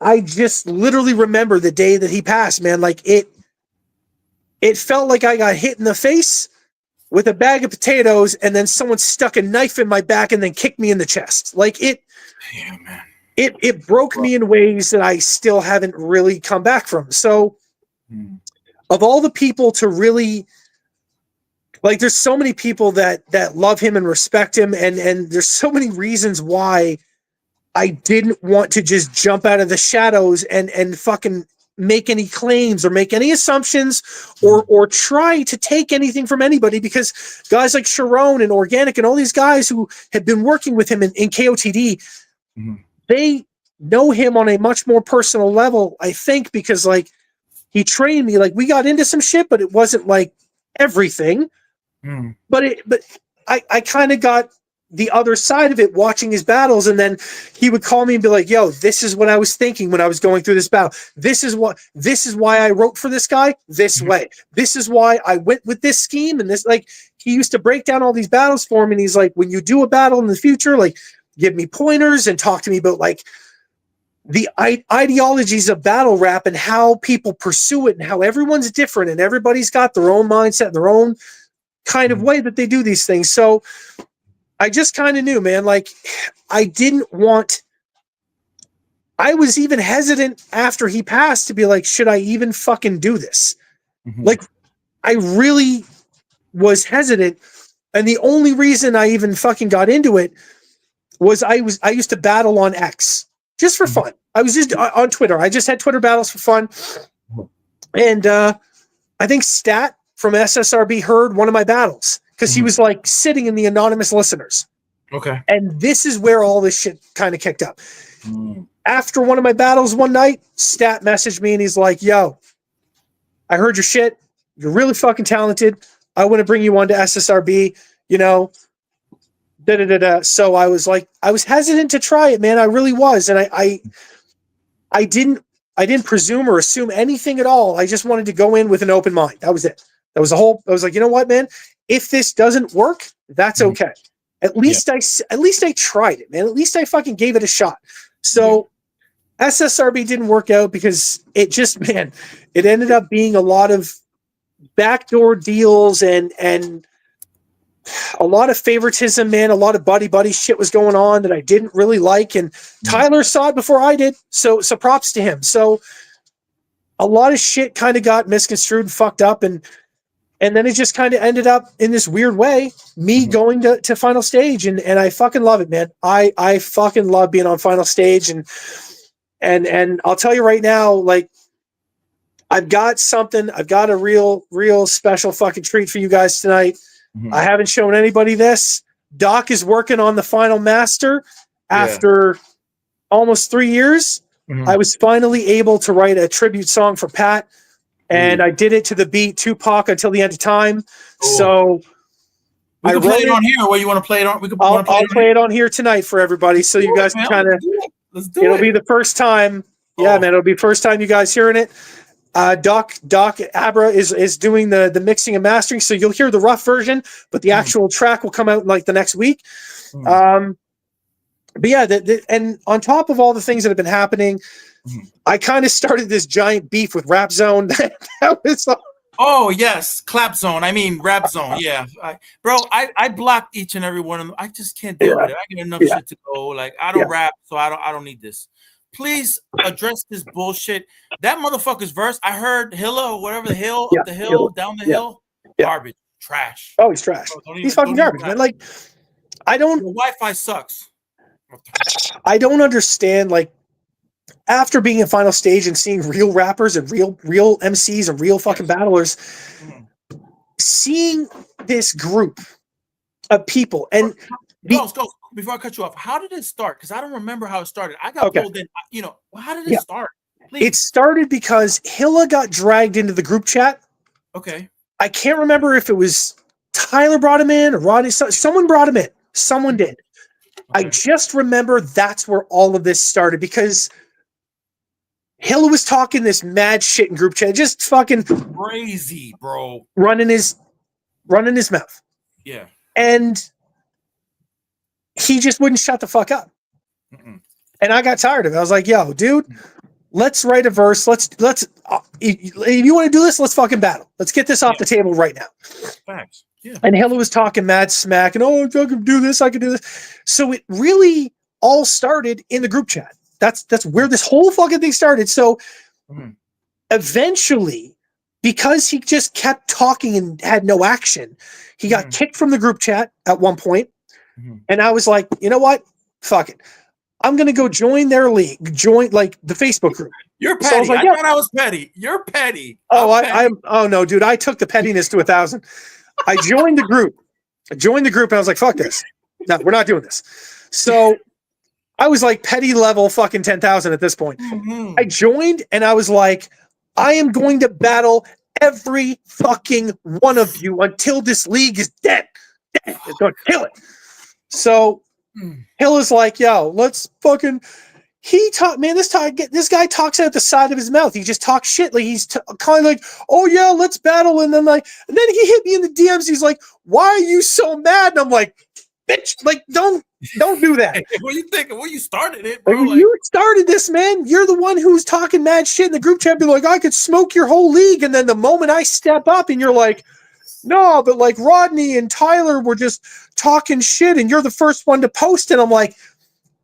I just literally remember the day that he passed, man. Like, it felt like I got hit in the face with a bag of potatoes, and then someone stuck a knife in my back and then kicked me in the chest. Like, it broke me in ways that I still haven't really come back from. So of all the people to really, like, there's so many people that love him and respect him. And there's so many reasons why I didn't want to just jump out of the shadows and fucking make any claims or make any assumptions or try to take anything from anybody, because guys like Sharon and Organic and all these guys who have been working with him in KOTD, they know him on a much more personal level, I think, because, like, he trained me. Like, we got into some shit, but it wasn't like everything. But I kind of got the other side of it watching his battles, and then he would call me and be like, yo, this is what I was thinking when I was going through this battle. This is why I wrote for this guy this way. This is why I went with this scheme. And this, like, he used to break down all these battles for me. And he's like, when you do a battle in the future, like, give me pointers and talk to me about, like, the ideologies of battle rap and how people pursue it and how everyone's different and everybody's got their own mindset, their own kind of way that they do these things. So I just kind of knew, man, like, I was even hesitant after he passed to be like, should I even fucking do this? Like, I really was hesitant. And the only reason I even fucking got into it was I used to battle on X just for fun. I was just on Twitter. I just had Twitter battles for fun. And I think Stat from SSRB heard one of my battles, because he was, like, sitting in the anonymous listeners. Okay. And this is where all this shit kind of kicked up. After one of my battles one night, Stat messaged me and he's like, yo, I heard your shit. You're really fucking talented. I want to bring you on to SSRB, you know, So I was like, I was hesitant to try it, man. I really was. And I didn't presume or assume anything at all. I just wanted to go in with an open mind. That was it. That was the whole, I was like, you know what, man, if this doesn't work, that's okay. At least I tried it, man. At least I fucking gave it a shot. So SSRB didn't work out because it just, man, it ended up being a lot of backdoor deals and a lot of favoritism, man. A lot of buddy shit was going on that I didn't really like. And Tyler saw it before I did. So props to him. So a lot of shit kind of got misconstrued and fucked up. And then it just kind of ended up in this weird way, me going to Final Stage. And I fucking love it, man. I fucking love being on Final Stage. And I'll tell you right now, like, I've got a real special fucking treat for you guys tonight. I haven't shown anybody this. Doc is working on the final master after almost 3 years. I was finally able to write a tribute song for Pat. and I did it to the beat Tupac Until the End of Time. Ooh. So we can play it on here. Where you want to play it on? I'll play it on here tonight for everybody, so you guys can kind of. Let's do it. It'll be the first time. Yeah, man, it'll be first time you guys hearing it. Doc Abra is doing the mixing and mastering, so you'll hear the rough version, but the actual track will come out like the next week. But yeah, and on top of all the things that have been happening, I kind of started this giant beef with Rap Zone. That was. Oh yes, Clap Zone. I mean Rap Zone. Yeah, I blocked each and every one of them. I just can't deal with it. I get enough shit to go. Like I don't rap, so I don't need this. Please address this bullshit. That motherfucker's verse. I heard Hilla or whatever the hill, up the hill, down the hill. Garbage, trash. Oh, he's trash. He's fucking garbage, man. Like I don't. The Wi-Fi sucks. I don't understand. Like after being in final stage and seeing real rappers and real MCs and real fucking battlers, seeing this group of people and go before I cut you off. How did it start? Because I don't remember how it started. I got pulled in. You know, how did it start? Please. It started because Hilla got dragged into the group chat. Okay. I can't remember if it was Tyler brought him in or Rodney. Someone brought him in. Someone did. Okay. I just remember that's where all of this started because Hilla was talking this mad shit in group chat, just fucking crazy, bro. Running his mouth. Yeah. And he just wouldn't shut the fuck up. And I got tired of it. I was like, yo, dude, let's write a verse. Let's if you want to do this, let's fucking battle. Let's get this off the table right now. Facts. Yeah. And Hilla was talking mad smack and I can do this, I can do this. So it really all started in the group chat. That's where this whole fucking thing started. So eventually, because he just kept talking and had no action, he got kicked from the group chat at one point. And I was like, you know what? Fuck it. I'm going to go join their league, join like the Facebook group. You're petty. So I was like, thought I was petty. You're petty. Oh no, dude. I took the pettiness to 1,000. I joined the group. And I was like, fuck this. No, we're not doing this. So I was like petty level fucking 10,000 at this point. I joined and I was like, I am going to battle every fucking one of you until this league is dead. It's going to kill it. So Hill is like, yo, let's fucking. He talk, man. This guy talks out the side of his mouth. He just talks shit. Like he's kind of like, oh yeah, let's battle. And then he hit me in the DMs. He's like, why are you so mad? And I'm like, bitch, like don't do that. What are you thinking? Well, you started it, bro. Like, you started this, man. You're the one who's talking mad shit in the group chat. Be like, I could smoke your whole league. And then the moment I step up, and you're like, no, but like Rodney and Tyler were just talking shit, and you're the first one to post it. I'm like,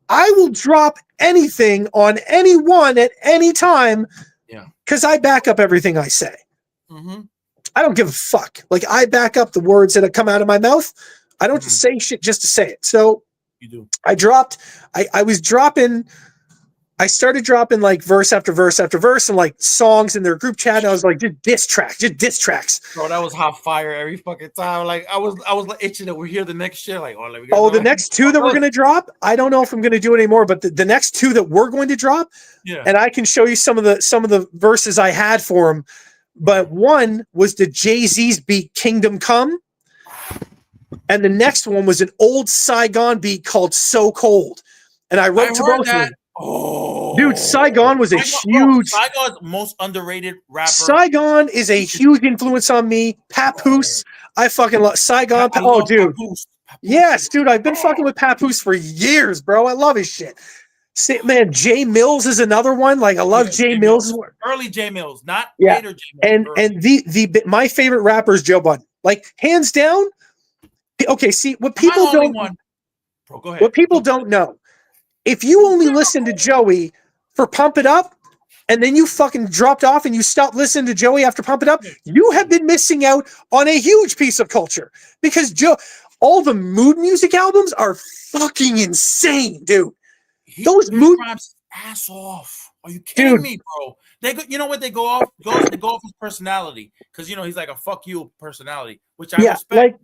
I will drop anything on anyone at any time, because I back up everything I say. I don't give a fuck. Like I back up the words that come out of my mouth. I don't just say shit just to say it. So you do. I started dropping like verse after verse after verse and like songs in their group chat. And I was like, just diss tracks. Bro, that was hot fire every fucking time. Like I was like itching that we hear the next shit. Like, the next two that we're gonna drop. I don't know if I'm gonna do it anymore, but the next two that we're going to drop, and I can show you some of the verses I had for them. But one was the Jay-Z's beat Kingdom Come. And the next one was an old Saigon beat called So Cold. And I wrote to both of them. Oh, dude, Saigon was huge. Saigon's most underrated rapper. Saigon is a huge influence on me. Papoose, I fucking love Saigon. Dude. Papoose. Yes, dude, I've been fucking with Papoose for years, bro. I love his shit. Man, Jay Mills is another one. Like I love Jay Mills. Early Jay Mills, not later Jay Mills. And my favorite rapper is Joe Budden. Like hands down. Okay, see what people don't. Bro, go ahead. What people don't know. If you only listen to Joey for Pump It Up, and then you fucking dropped off and you stopped listening to Joey after Pump It Up, you have been missing out on a huge piece of culture. Because all the mood music albums are fucking insane, dude. Those mood rhymes ass off. Are you kidding me, bro? They go, you know what they go off? They go off his personality. Because he's like a fuck you personality, which I respect. Like,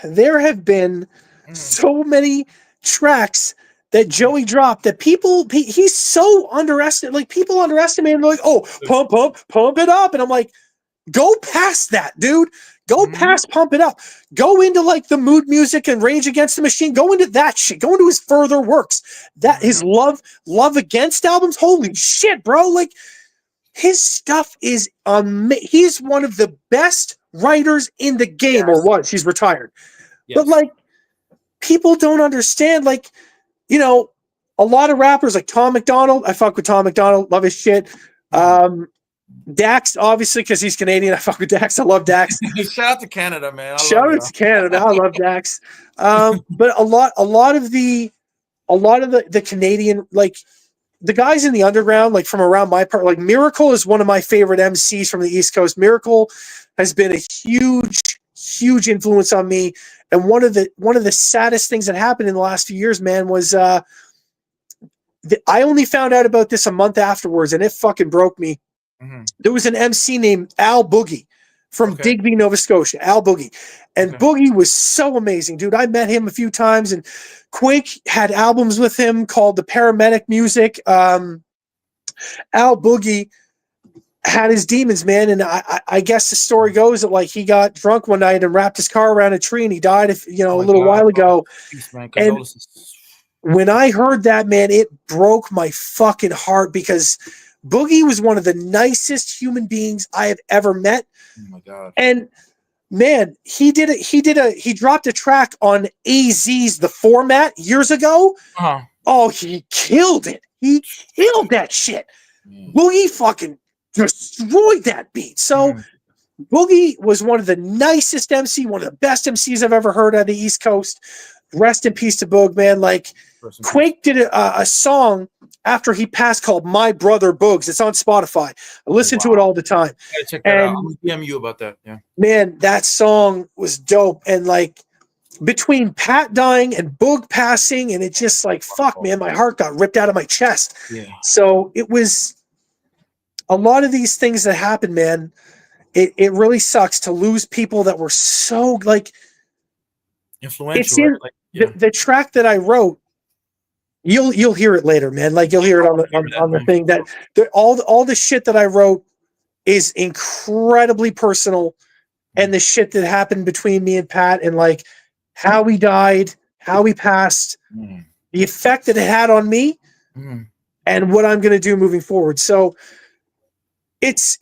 there have been so many tracks that Joey dropped that he's so underestimated. Like people underestimate him. They're like, oh, pump it up. And I'm like, go past that, dude. Go past pump it up. Go into like the mood music and Rage Against the Machine. Go into that shit. Go into his further works. That his Love Against albums. Holy shit, bro. Like his stuff is he's one of the best writers in the game, or was. He's retired. Yes. But like people don't understand, like, you know, a lot of rappers like Tom McDonald. I fuck with Tom McDonald. Love his shit. Dax, obviously, because he's Canadian. I fuck with Dax. I love Dax. Shout out to Canada, man. Shout out to Canada. I love Dax. But a lot of the Canadian, like the guys in the underground, like from around my part, like Miracle is one of my favorite MCs from the East Coast. Miracle has been a huge influence on me. And one of the saddest things that happened in the last few years, man, was I only found out about this a month afterwards, and it fucking broke me. There was an MC named Al Boogie from Digby, Nova Scotia. Al Boogie. And Boogie was so amazing, dude. I met him a few times, and Quake had albums with him called The Paramedic Music. Al Boogie had his demons, man. And I guess the story goes that like he got drunk one night and wrapped his car around a tree, and he died, a little while ago. Peace, man. And when I heard that, man, it broke my fucking heart, because Boogie was one of the nicest human beings I have ever met. Oh my God. And man, he dropped a track on AZ's The Format years ago. Oh, he killed it. He killed that shit. Boogie fucking destroyed that beat. So Boogie was one of the nicest one of the best MCs I've ever heard on the East Coast. Rest in peace to Boog, man. Like Quake did a song after he passed called My Brother Boogs. It's on Spotify. I listen to it all the time. Check that out. I'm gonna DM you about that. Yeah, man, that song was dope. And like between Pat dying and Boog passing, and it just like fuck, man, my heart got ripped out of my chest. Yeah. So it was a lot of these things that happened, man. It really sucks to lose people that were so like influential. It's in the track that I wrote. You'll hear it later, man. Like you'll hear it on the thing that all the shit that I wrote is incredibly personal, and the shit that happened between me and Pat, and like how he died, how he passed, the effect that it had on me, and what I'm gonna do moving forward. So it's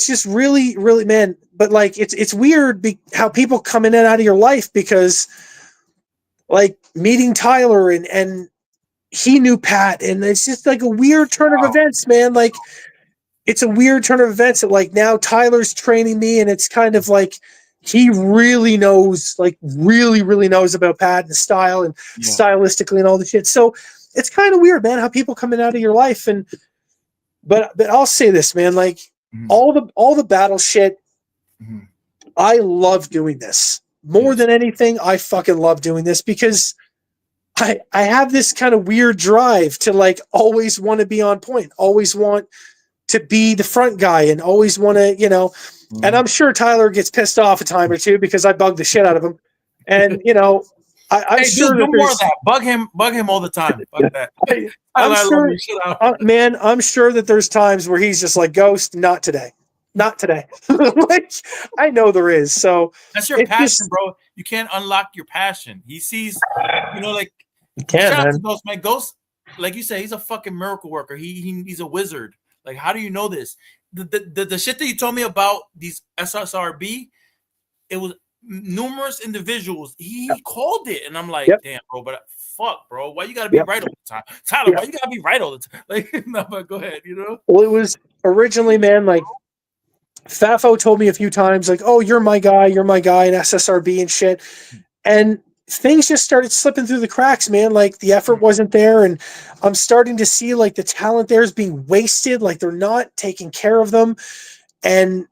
just really, really, man. But like it's weird how people come in and out of your life, because like meeting Tyler and he knew Pat, and it's just like a weird turn of events, man. Like it's a weird turn of events that like now Tyler's training me, and it's kind of like he really knows, like really, really knows about Pat and style and stylistically and all the shit. So it's kind of weird, man, how people come in and out of your life. But I'll say this, man, like all the battle shit, I love doing this more than anything. I fucking love doing this because I have this kind of weird drive to like always want to be on point, always want to be the front guy, and always want to, and I'm sure Tyler gets pissed off a time or two because I bug the shit out of him. And, I'm sure do more of that. Bug him all the time. Fuck that. I'm sure that there's times where he's just like, Ghost, not today. Not today. Like, I know there is. So that's your passion, bro. You can't unlock your passion. He sees, like, you can, shout out to Ghost, man. Ghost, like you say, he's a fucking miracle worker. He's a wizard. Like, how do you know this? The shit that you told me about these SSRB, it was numerous individuals. He called it, and I'm like, damn, bro, but fuck, bro, why you gotta be right all the time? Tyler, why you gotta be right all the time? Like, no, but go ahead, Well, it was originally, man, like Fafo told me a few times, like, oh, you're my guy, and SSRB and shit. And things just started slipping through the cracks, man. Like the effort wasn't there, and I'm starting to see like the talent there is being wasted, like they're not taking care of them. And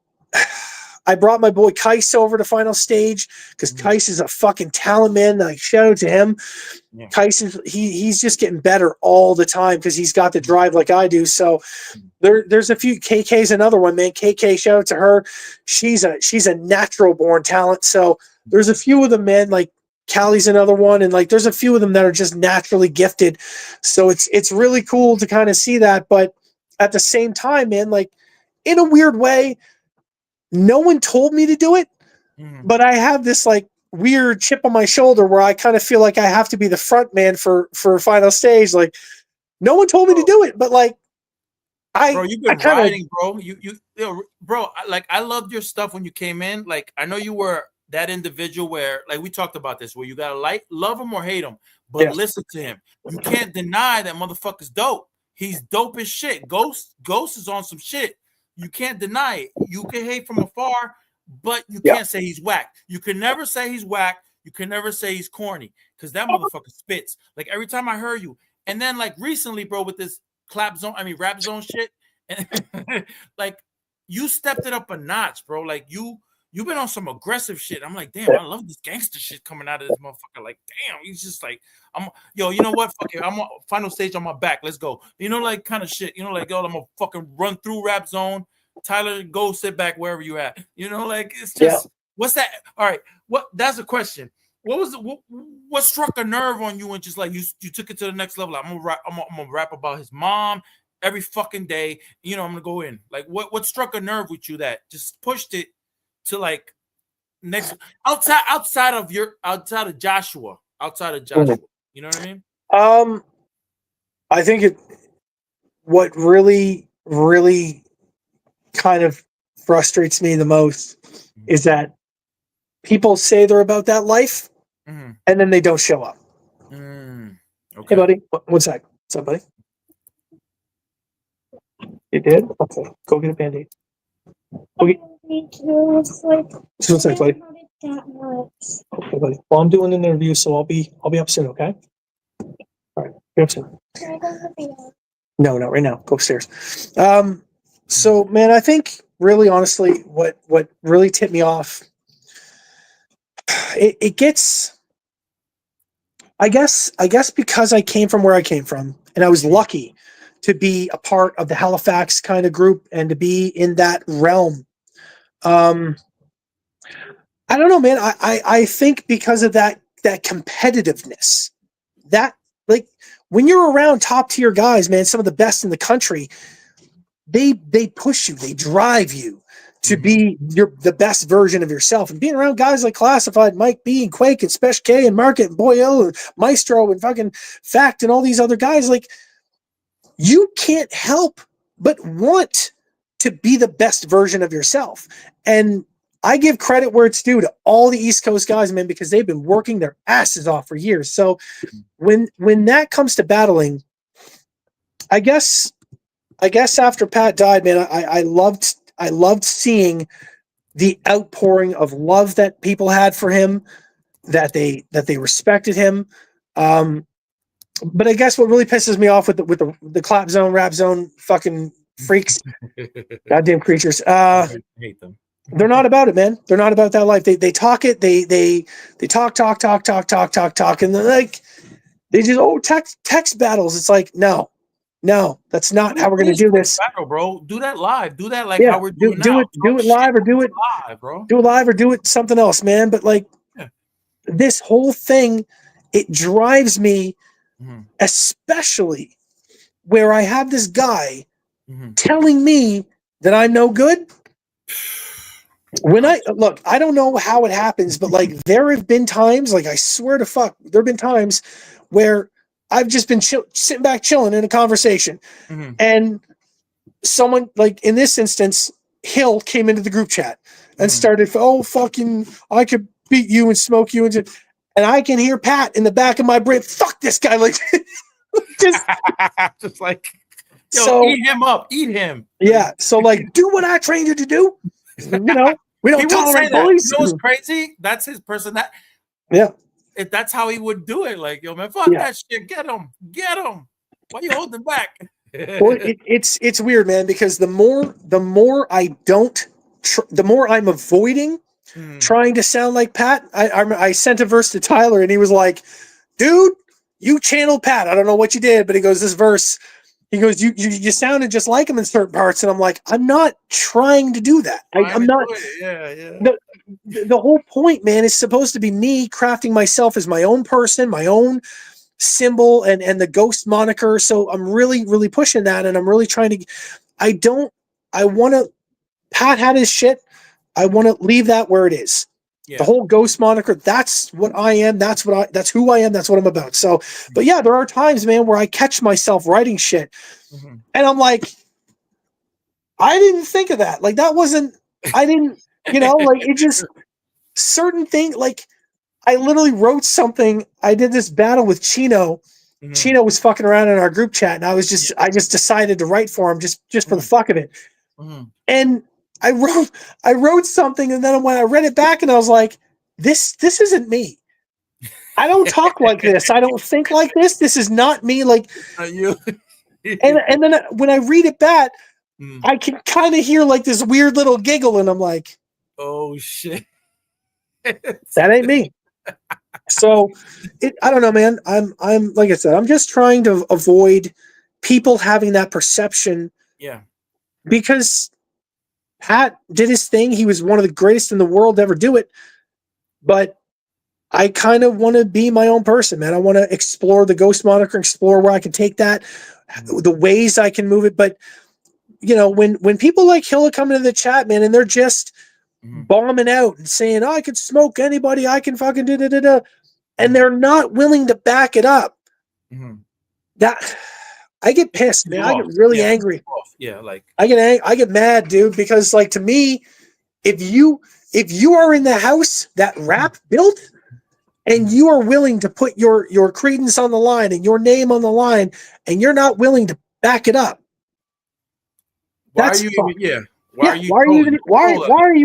I brought my boy Kais over to Final Stage because Kais is a fucking talent, man. Like, shout out to him. Kais is he's just getting better all the time because he's got the drive like I do. So there's a few. KK's another one, man. KK, shout out to her. She's a natural born talent. So there's a few of them, man. Like Callie's another one, and like there's a few of them that are just naturally gifted. So it's really cool to kind of see that. But at the same time, man, like in a weird way, no one told me to do it, but I have this like weird chip on my shoulder where I kind of feel like I have to be the front man for final stage. Like no one told me to do it, but like bro, you've been riding, bro. Bro, I loved your stuff when you came in. Like I know you were that individual where, like we talked about this, where you gotta love him or hate him, but listen to him. You can't deny that motherfucker's dope. He's dope as shit. Ghost is on some shit. You can't deny it. You can hate from afar, but you can't say he's whack. You can never say he's whack. You can never say he's corny because that motherfucker spits. Like every time I heard you, and then like recently, bro, with this rap zone shit, and like you stepped it up a notch, bro. Like you've been on some aggressive shit. I'm like, damn, I love this gangster shit coming out of this motherfucker. Like, damn, he's just like, you know what? Fuck it. I'm on final stage on my back. Let's go. You know, like kind of shit. You know, like, yo, I'm gonna fucking run through rap zone. Tyler, go sit back wherever you at. You know, like it's just what's that? All right, that's a question. What was what struck a nerve on you and just like you took it to the next level? I'm gonna rap about his mom every fucking day. You know, I'm gonna go in. Like what struck a nerve with you that just pushed it to like next outside of Joshua. You know what I mean? I think what really kind of frustrates me the most is that people say they're about that life and then they don't show up. Okay. Hey buddy, one sec. What's up, buddy? You did? Okay. Go get a Band-Aid. Okay. Just one sec, buddy. Okay, buddy. Well, I'm doing an interview, so I'll be up soon, okay? All right, get up soon. No, not right now. Go upstairs. So man, I think really honestly, what really tipped me off, it gets, I guess because I came from where I came from, and I was lucky to be a part of the Halifax kind of group and to be in that realm. I don't know, man. I think because of that competitiveness, that like when you're around top tier guys, man, some of the best in the country, they push you, they drive you to be the best version of yourself. And being around guys like Classified, Mike B, and Quake, and Spesh K, and Market, and Boyle, and Maestro, and fucking Fact, and all these other guys, like you can't help but want to be the best version of yourself. And I give credit where it's due to all the East Coast guys, man, because they've been working their asses off for years. So when that comes to battling, I guess after Pat died, man, I loved seeing the outpouring of love that people had for him, that they respected him. But I guess what really pisses me off with the clap zone, rap zone, fucking freaks, goddamn creatures. I hate them. They're not about it, man. They're not about that life. They talk it. They talk, and they're like, they just text battles. It's like no, that's not how we're gonna do this, battle, bro. Do that live. Do that like how we're doing now. Do it live or do it live, bro. Do it live or do it something else, man. But like this whole thing, it drives me, especially where I have this guy telling me that I'm no good. When I don't know how it happens, but like there have been times, like I swear to fuck, there have been times where I've just been sitting back chilling in a conversation, and someone, like in this instance, Hill came into the group chat and started, oh fucking, I could beat you and smoke you, and I can hear Pat in the back of my brain, fuck this guy, like just like, yo, so, eat him up, eat him. Yeah, so like, do what I trained you to do. You know, we don't tolerate bullies. You know what's crazy? That's his person. If that's how he would do it, like, yo, man, fuck that shit. Get him. Why you holding back? Well, it's weird, man, because the more I'm avoiding trying to sound like Pat. I sent a verse to Tyler, and he was like, dude, you channeled Pat. I don't know what you did, but he goes, this verse, He goes, you sounded just like him in certain parts, and I'm like, I'm not trying to do that. I'm not. Yeah. The whole point, man, is supposed to be me crafting myself as my own person, my own symbol, and the ghost moniker. So I'm really, really pushing that, and I'm really trying to. I want to. Pat had his shit. I want to leave that where it is. Yeah. The whole ghost moniker, that's what I am. That's who I am. That's what I'm about. So, but yeah, there are times, man, where I catch myself writing shit and I'm like, I didn't think of that. Like, that wasn't, I didn't, like, it just, certain things, like, I literally wrote something. I did this battle with Chino. Chino was fucking around in our group chat, and I just decided to write for him just for the fuck of it. And I wrote something, and then when I read it back, and I was like, this isn't me. I don't talk like this. I don't think like this. This is not me. Like, you. and then when I read it back, I can kind of hear like this weird little giggle, and I'm like, oh shit, that ain't me. So I don't know, man. I'm like I said, I'm just trying to avoid people having that perception. Yeah. Because Pat did his thing. He was one of the greatest in the world to ever do it. But I kind of want to be my own person, man. I want to explore the ghost moniker, explore where I can take that, the ways I can move it. But, when people like Hilla come into the chat, man, and they're just bombing out and saying, I could smoke anybody, I can fucking da-da-da-da, and they're not willing to back it up. That... I get pissed, man. I get really angry. Yeah, like I get mad, dude, because like to me, if you are in the house that rap built and you are willing to put your credence on the line and your name on the line and you're not willing to back it up. Why are you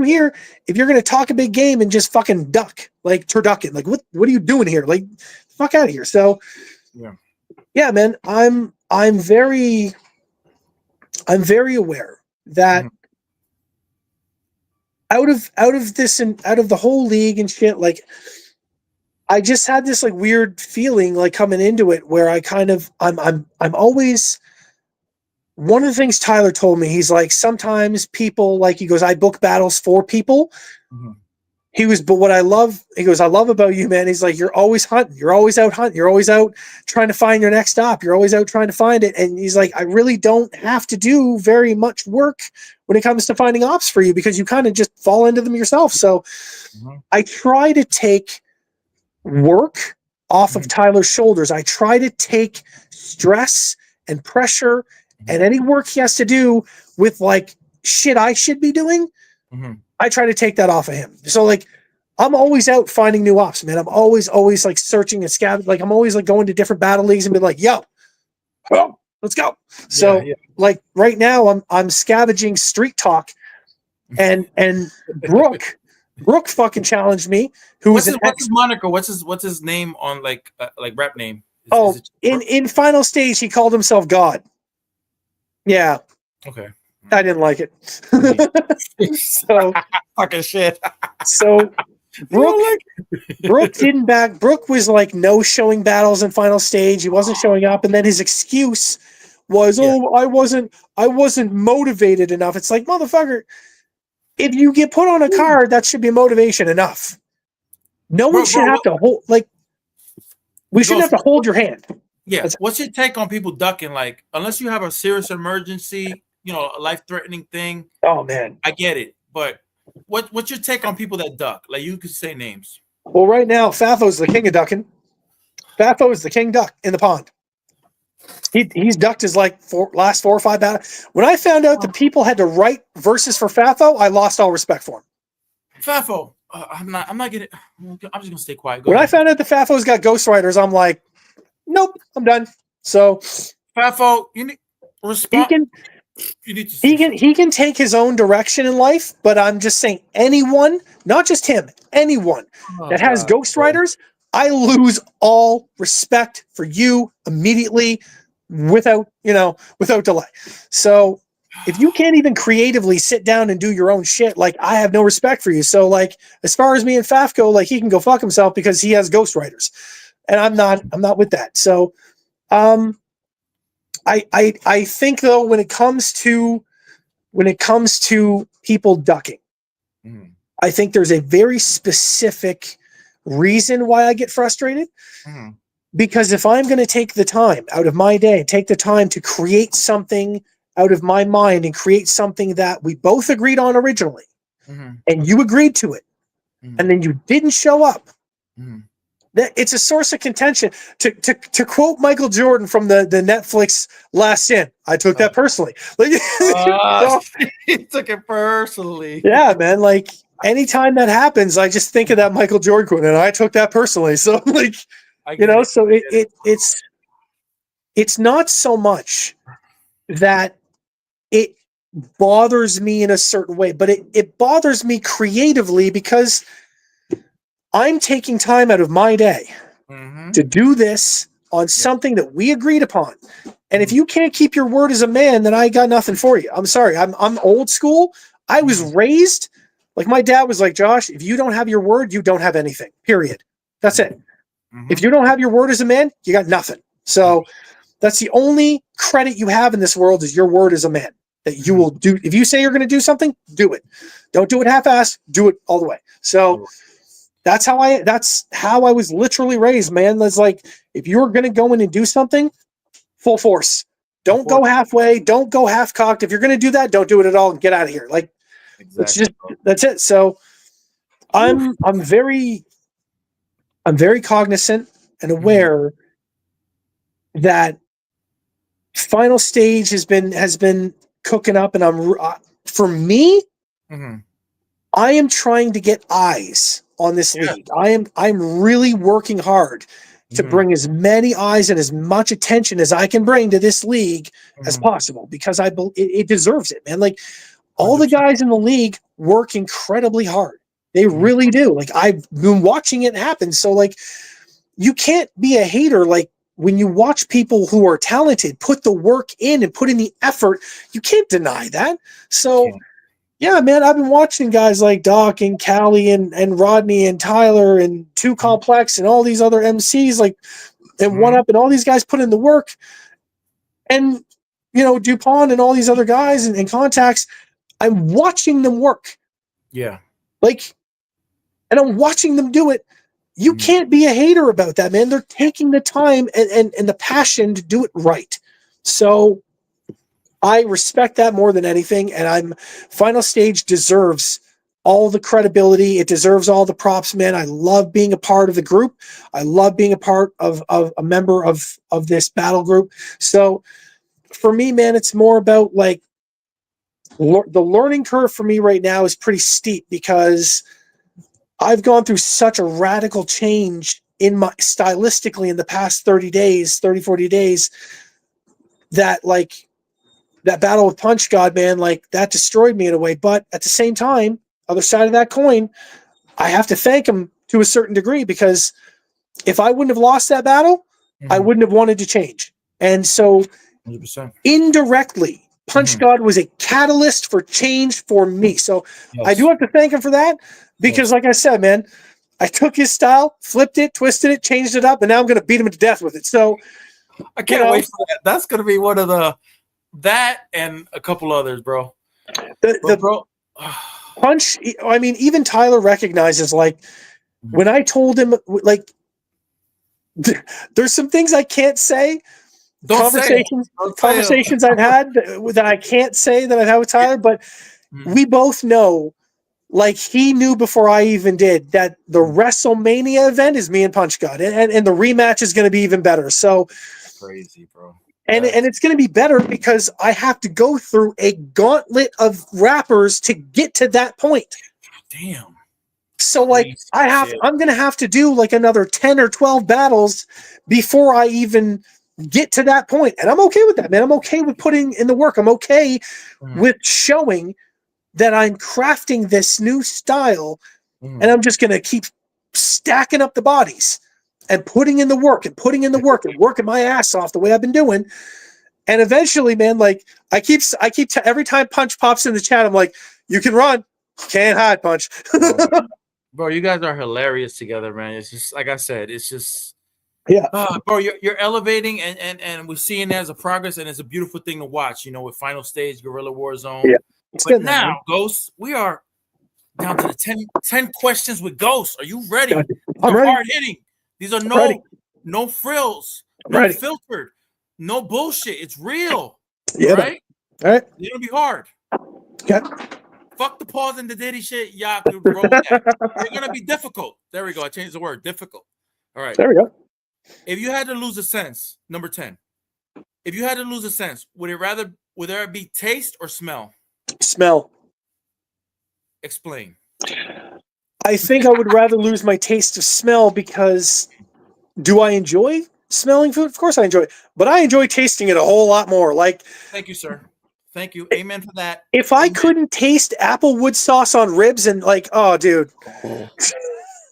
here if you're gonna talk a big game and just fucking duck, like turducken? Like what are you doing here? Like fuck out of here. So yeah, man, I'm very aware that out of this and out of the whole league and shit, like I just had this like weird feeling like coming into it where I'm always, one of the things Tyler told me, he's like, sometimes people, like, he goes, I book battles for people. He goes, but what I love about you, man, he's like, you're always hunting. You're always out hunting. You're always out trying to find your next stop. You're always out trying to find it. And he's like, I really don't have to do very much work when it comes to finding ops for you because you kind of just fall into them yourself. So I try to take work off of Tyler's shoulders. I try to take stress and pressure and any work he has to do with like shit I should be doing. I try to take that off of him. So like, I'm always out finding new ops, man. I'm always like searching and scavenging. Like I'm always like going to different battle leagues and be like, yo, let's go. So like right now I'm scavenging Street Talk and Brooke fucking challenged me. What's his moniker? What's his name on like rap name? In final stage, he called himself God. Yeah. Okay. I didn't like it. So fucking shit. So Brooke didn't back. Brooke was like no showing battles in final stage. He wasn't showing up, and then his excuse was, I wasn't motivated enough. It's like, motherfucker, if you get put on a card, that should be motivation enough. No one should have to hold, like, we shouldn't have to hold your hand. Yeah. What's your take on people ducking? Like, unless you have a serious emergency, a life-threatening thing. Oh man, I get it. But what's your take on people that duck? Like, you could say names. Well, right now, Fafo's the king of ducking. Fafo is the king duck in the pond. He's ducked his like last 4 or 5 battles. When I found out that people had to write verses for Fafo, I lost all respect for him. Fafo, I'm not getting. I'm just gonna stay quiet. When I found out that Fafo's got ghostwriters, I'm like, nope, I'm done. So Fafo, you need respect. He can take his own direction in life, but I'm just saying anyone, not just him, anyone that has ghostwriters, I lose all respect for you immediately without delay. So if you can't even creatively sit down and do your own shit, like I have no respect for you. So like as far as me and Faf go, like he can go fuck himself because he has ghostwriters. And I'm not with that. So I think though when it comes to people ducking, Mhm. I think there's a very specific reason why I get frustrated. Mhm. Because if I'm going to take the time out of my day, take the time to create something out of my mind and create something that we both agreed on originally, Mhm. and you agreed to it, and Mhm. then you didn't show up, Mhm. that it's a source of contention. To quote Michael Jordan from the Netflix Last Stand, I took that personally. Like, so, He took it personally. yeah, man. Like anytime that happens, I just think of that Michael Jordan quote, and I took that personally. So, like, I get it. so it's not so much that it bothers me in a certain way, but it bothers me creatively because I'm taking time out of my day Mhm. to do this on something that we agreed upon. And if you can't keep your word as a man, then I got nothing for you. I'm sorry. I'm old school. I was raised like my dad was like, Josh, if you don't have your word, you don't have anything. Period. That's it. If you don't have your word as a man, you got nothing. So that's the only credit you have in this world is your word as a man. That you will do. If you say you're going to do something, do it. Don't do it half-assed. Do it all the way. So that's how I was literally raised, man. That's like, if you're going to go in and do something, full force. Don't go halfway. Don't go half-cocked. If you're going to do that, don't do it at all and get out of here. Like, it's Exactly. just, that's it. So I'm very cognizant and aware that final stage has been cooking up, and for me, Mhm. I am trying to get eyes on this league. I'm really working hard to bring as many eyes and as much attention as I can bring to this league as possible, because it deserves it, man. Like, all the 100%. guys in the league work incredibly hard. They really do. Like, I've been watching it happen. So, like, you can't be a hater. Like, when you watch people who are talented put the work in and put in the effort, you can't deny that. So, yeah, man, I've been watching guys like Doc and Callie and Rodney and Tyler and Too Complex and all these other MCs, like, and One Up, and all these guys put in the work. And, DuPont and all these other guys and Contacts, I'm watching them work. Yeah. Like, and I'm watching them do it. You can't be a hater about that, man. They're taking the time and the passion to do it right. So I respect that more than anything. And Final Stage deserves all the credibility. It deserves all the props, man. I love being a part of the group. I love being a part of a member of this battle group. So for me, man, it's more about like the learning curve for me right now is pretty steep, because I've gone through such a radical change in my stylistically in the past 30 days, 30, 40 days, that like that battle with Punch God, man, like that destroyed me in a way. But at the same time, other side of that coin, I have to thank him to a certain degree, because if I wouldn't have lost that battle, I wouldn't have wanted to change. And so 100%. indirectly, Punch God was a catalyst for change for me. So I do have to thank him for that, because like I said, man, I took his style, flipped it, twisted it, changed it up, and now I'm going to beat him to death with it. So I can't wait for that. That's going to be one of that and a couple others, bro. The Punch, I mean, even Tyler recognizes, like, when I told him, like, there's some things I can't say. Conversations I've had that I can't say that I've had with Tyler, but we both know, like, he knew before I even did, that the WrestleMania event is me and Punch God, and the rematch is going to be even better. So crazy, bro. And it's going to be better because I have to go through a gauntlet of rappers to get to that point. Damn. So like I'm going to have to do like another 10 or 12 battles before I even get to that point. And I'm okay with that, man. I'm okay with putting in the work. I'm okay with showing that I'm crafting this new style, and I'm just going to keep stacking up the bodies and putting in the work and putting in the work and working my ass off the way I've been doing. And eventually, man, like I keep every time Punch pops in the chat, I'm like, you can run, can't hide, Punch. Bro, you guys are hilarious together, man. It's just like I said, it's just Yeah. Bro, you're elevating, and we're seeing it as a progress, and it's a beautiful thing to watch. You know, with Final Stage, Guerrilla Warzone. Yeah. It's But getting there, now, man. Ghost, we are down to the 10 questions with Ghost. Are you ready? Gotcha. These I'm are ready. hard hitting. These are I'm ready. no frills, I'm no ready. filtered, no bullshit. It's real. Yeah. Right? All right. They're gonna be hard. Okay. Fuck the pause and the Diddy shit. Y'all could roll with that. They're gonna be difficult. There we go. I changed the word. Difficult. All right. There we go. If you had to lose a sense, number 10. If you had to lose a sense, would there be taste or smell? Smell. Explain. I think I would rather lose my taste of smell because do I enjoy smelling food? Of course I enjoy it, but I enjoy tasting it a whole lot more. Like, Thank you, sir. Thank you. Amen for that. if I Amen. couldn't taste applewood sauce on ribs and like, oh, dude.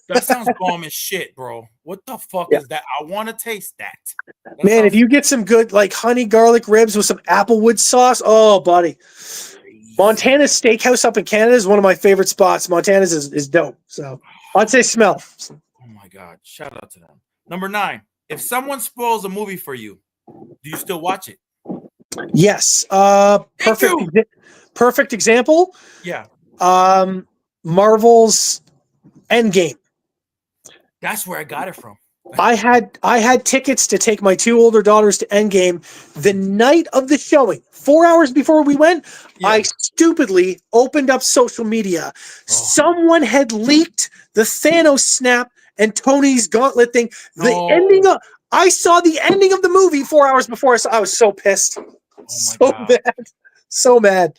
That sounds bomb as shit, bro. What the fuck Yeah. is that? I want to taste that. Man, if you get some good like honey garlic ribs with some applewood sauce, oh, buddy. Montana's Steakhouse up in Canada is one of my favorite spots. Montana's is dope. So I'd say smell. Oh my God. Shout out to them. Number 9. If someone spoils a movie for you, do you still watch it? Yes. Perfect example. Yeah. Marvel's Endgame. That's where I got it from. I had tickets to take my 2 older daughters to Endgame the night of the showing. 4 hours before we went, Yeah. I stupidly opened up social media. Someone had leaked the Thanos snap and Tony's gauntlet thing. I saw the ending of the movie 4 hours before. I was so pissed. God. So mad.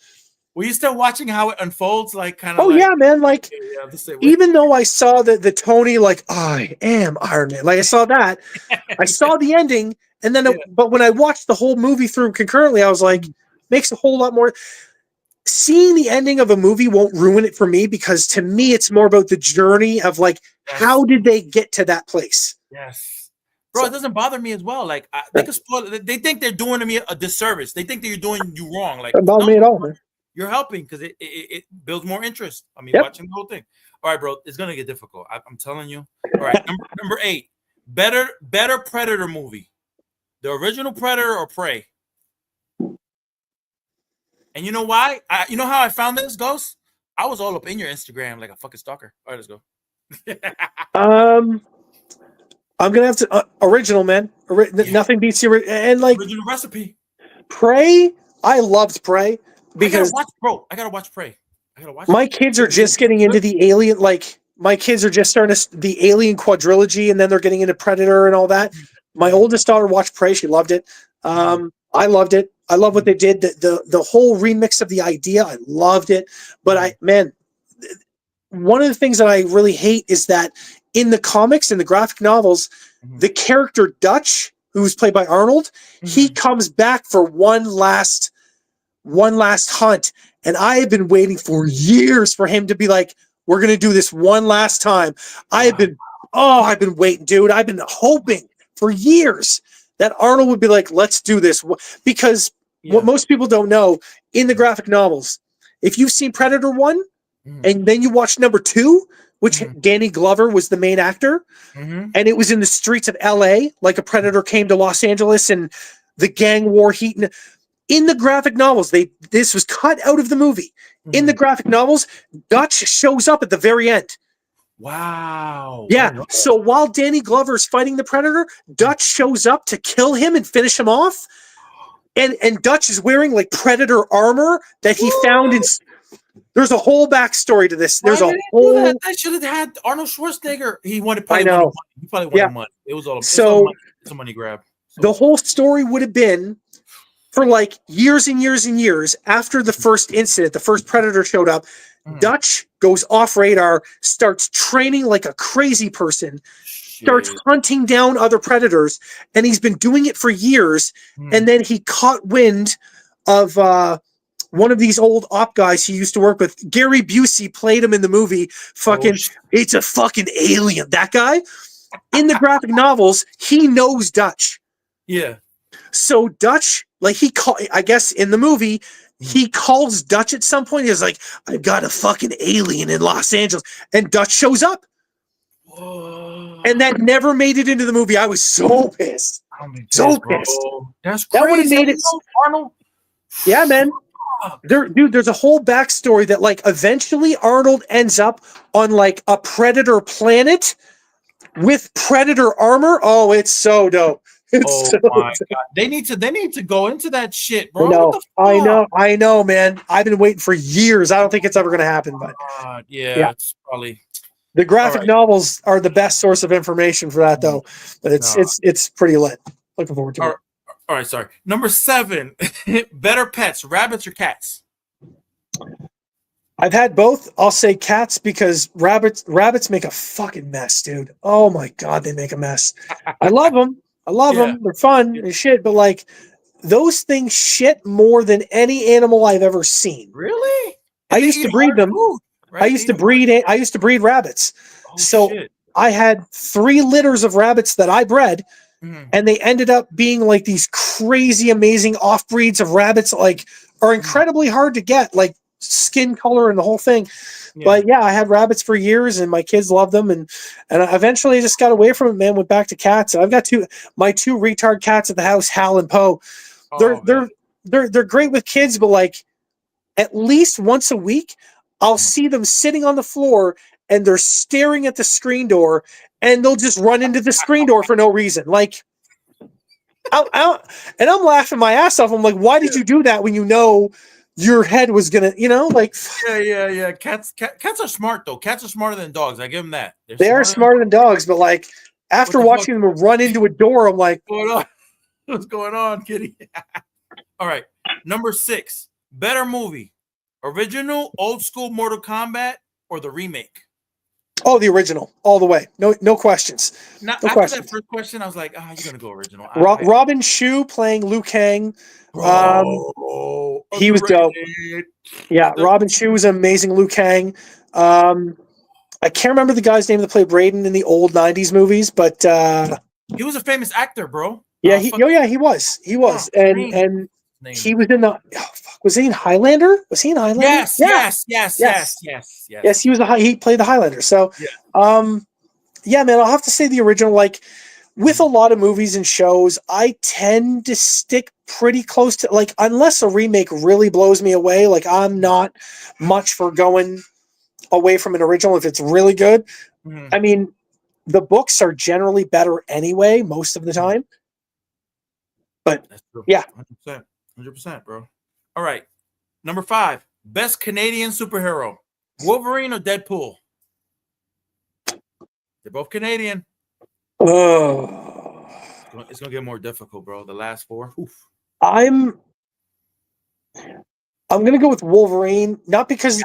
Were you still watching how it unfolds? Like kind of. Oh yeah, man. Like yeah, even though I saw the Tony, like I am Iron Man. Like I saw that, I saw the ending, and then but when I watched the whole movie through concurrently, I was like, makes a whole lot more. Seeing the ending of a movie won't ruin it for me because to me, it's more about the journey of like how did they get to that place. Yes. Bro, it doesn't bother me as well. Like they can spoil it. They think they're doing me a disservice. They think that you're doing you wrong. Like doesn't bother me at all, man. You're helping because it builds more interest. I mean, Yep. watching the whole thing. All right, bro, it's gonna get difficult. I'm telling you. All right, number 8. Better Predator movie, the original Predator or Prey. And you know why? You know how I found this, Ghost? I was all up in your Instagram like a fucking stalker. All right, let's go. I'm gonna have to original, man. Nothing beats the and like original recipe. Prey. I loved Prey because I gotta watch Prey. I gotta watch. My kids are just getting into the Alien. Like my kids are just starting the Alien quadrilogy, and then they're getting into Predator and all that. My oldest daughter watched Prey. She loved it. I loved it. I love what they did. The whole remix of the idea. I loved it. But one of the things that I really hate is that in the comics, in the graphic novels, the character Dutch, who's played by Arnold, he comes back for one last hunt. And I have been waiting for years for him to be like, we're going to do this one last time. I've been waiting, dude. I've been hoping for years that Arnold would be like, let's do this. Because what most people don't know, in the graphic novels, if you've seen Predator 1 and then you watch number 2, which Danny Glover was the main actor, and it was in the streets of LA, like a Predator came to Los Angeles and the gang war heat. In the graphic novels, this was cut out of the movie. In the graphic novels, Dutch shows up at the very end. Wow. Yeah. So while Danny Glover is fighting the Predator, Dutch shows up to kill him and finish him off. And Dutch is wearing like Predator armor that he found in. There's a whole backstory to this. There's a whole. I should have had Arnold Schwarzenegger. He wanted. I know. He probably wanted money. It was all. It's a money grab. So. The whole story would have been. For like years and years and years after the first incident, the first Predator showed up, Dutch goes off radar, starts training like a crazy person, starts hunting down other Predators, and he's been doing it for years. And then he caught wind of one of these old op guys he used to work with. Gary Busey played him in the movie. It's a fucking alien. That guy in the graphic novels, he knows Dutch. Yeah. So Dutch, like I guess in the movie, he calls Dutch at some point. He's like, I've got a fucking alien in Los Angeles. And Dutch shows up. Whoa. And that never made it into the movie. I was so pissed. I'm pissed, So bro. pissed. That's That would have crazy. made it. Arnold. Yeah, man. There's a whole backstory that like eventually Arnold ends up on like a predator planet with predator armor. Oh, it's so dope. It's Oh so my dope. god. They need to go into that shit, bro. What the fuck? I know, man. I've been waiting for years. I don't think it's ever gonna happen, but Yeah, yeah. it's probably The all graphic right. novels are the best source of information for that though. But it's pretty lit. Looking forward to it. All right, sorry. Number 7. Better pets, rabbits or cats? I've had both. I'll say cats because rabbits make a fucking mess, dude. Oh my god, they make a mess. I love them. I love Yeah. them. They're fun and shit, but like those things shit more than any animal I've ever seen. Really? I used to breed them. Right? I used to breed rabbits. Oh, So shit. I had 3 litters of rabbits that I bred, Mhm. and they ended up being like these crazy, amazing off breeds of rabbits, like are incredibly hard to get, like skin color and the whole thing. Yeah. But yeah, I had rabbits for years, and my kids loved them, and I eventually just got away from it, man. Went back to cats. I've got my two retard cats at the house, Hal and Poe. They're great with kids, but like at least once a week, I'll see them sitting on the floor and they're staring at the screen door, and they'll just run into the screen door for no reason. Like, and I'm laughing my ass off. I'm like, why did you do that when you know your head was gonna, like? Yeah. Cats are smart though. Cats are smarter than dogs. I give them that. They are smarter than dogs, but like after watching them run into a door, I'm like, what's going on? What's going on, kitty? All right, number 6. Better movie, original, old school Mortal Kombat, or the remake? oh, the original, all the way. No questions. Now, No after questions. that first question, I was like, you're gonna go original. Robin Shou playing Liu Kang. Bro, He was dope. Yeah, Robin Shou was an amazing Liu Kang. I can't remember the guy's name that played Raiden in the old '90s movies, but he was a famous actor, bro. Yeah, he was. He was, and he was in the. Was he in Highlander? Was he in Highlander? Yes. Yes, he was he played the Highlander. So, yeah, man, I'll have to say the original. Like with a lot of movies and shows, I tend to stick pretty close to like unless a remake really blows me away. Like I'm not much for going away from an original if it's really good. Mm-hmm. I mean, the books are generally better anyway most of the time. But that's true. Yeah, 100%, bro. All right, number 5, best Canadian superhero, Wolverine or Deadpool? They're both Canadian. Oh, it's gonna get more difficult, bro. The last 4. Oof. I'm gonna go with Wolverine, not because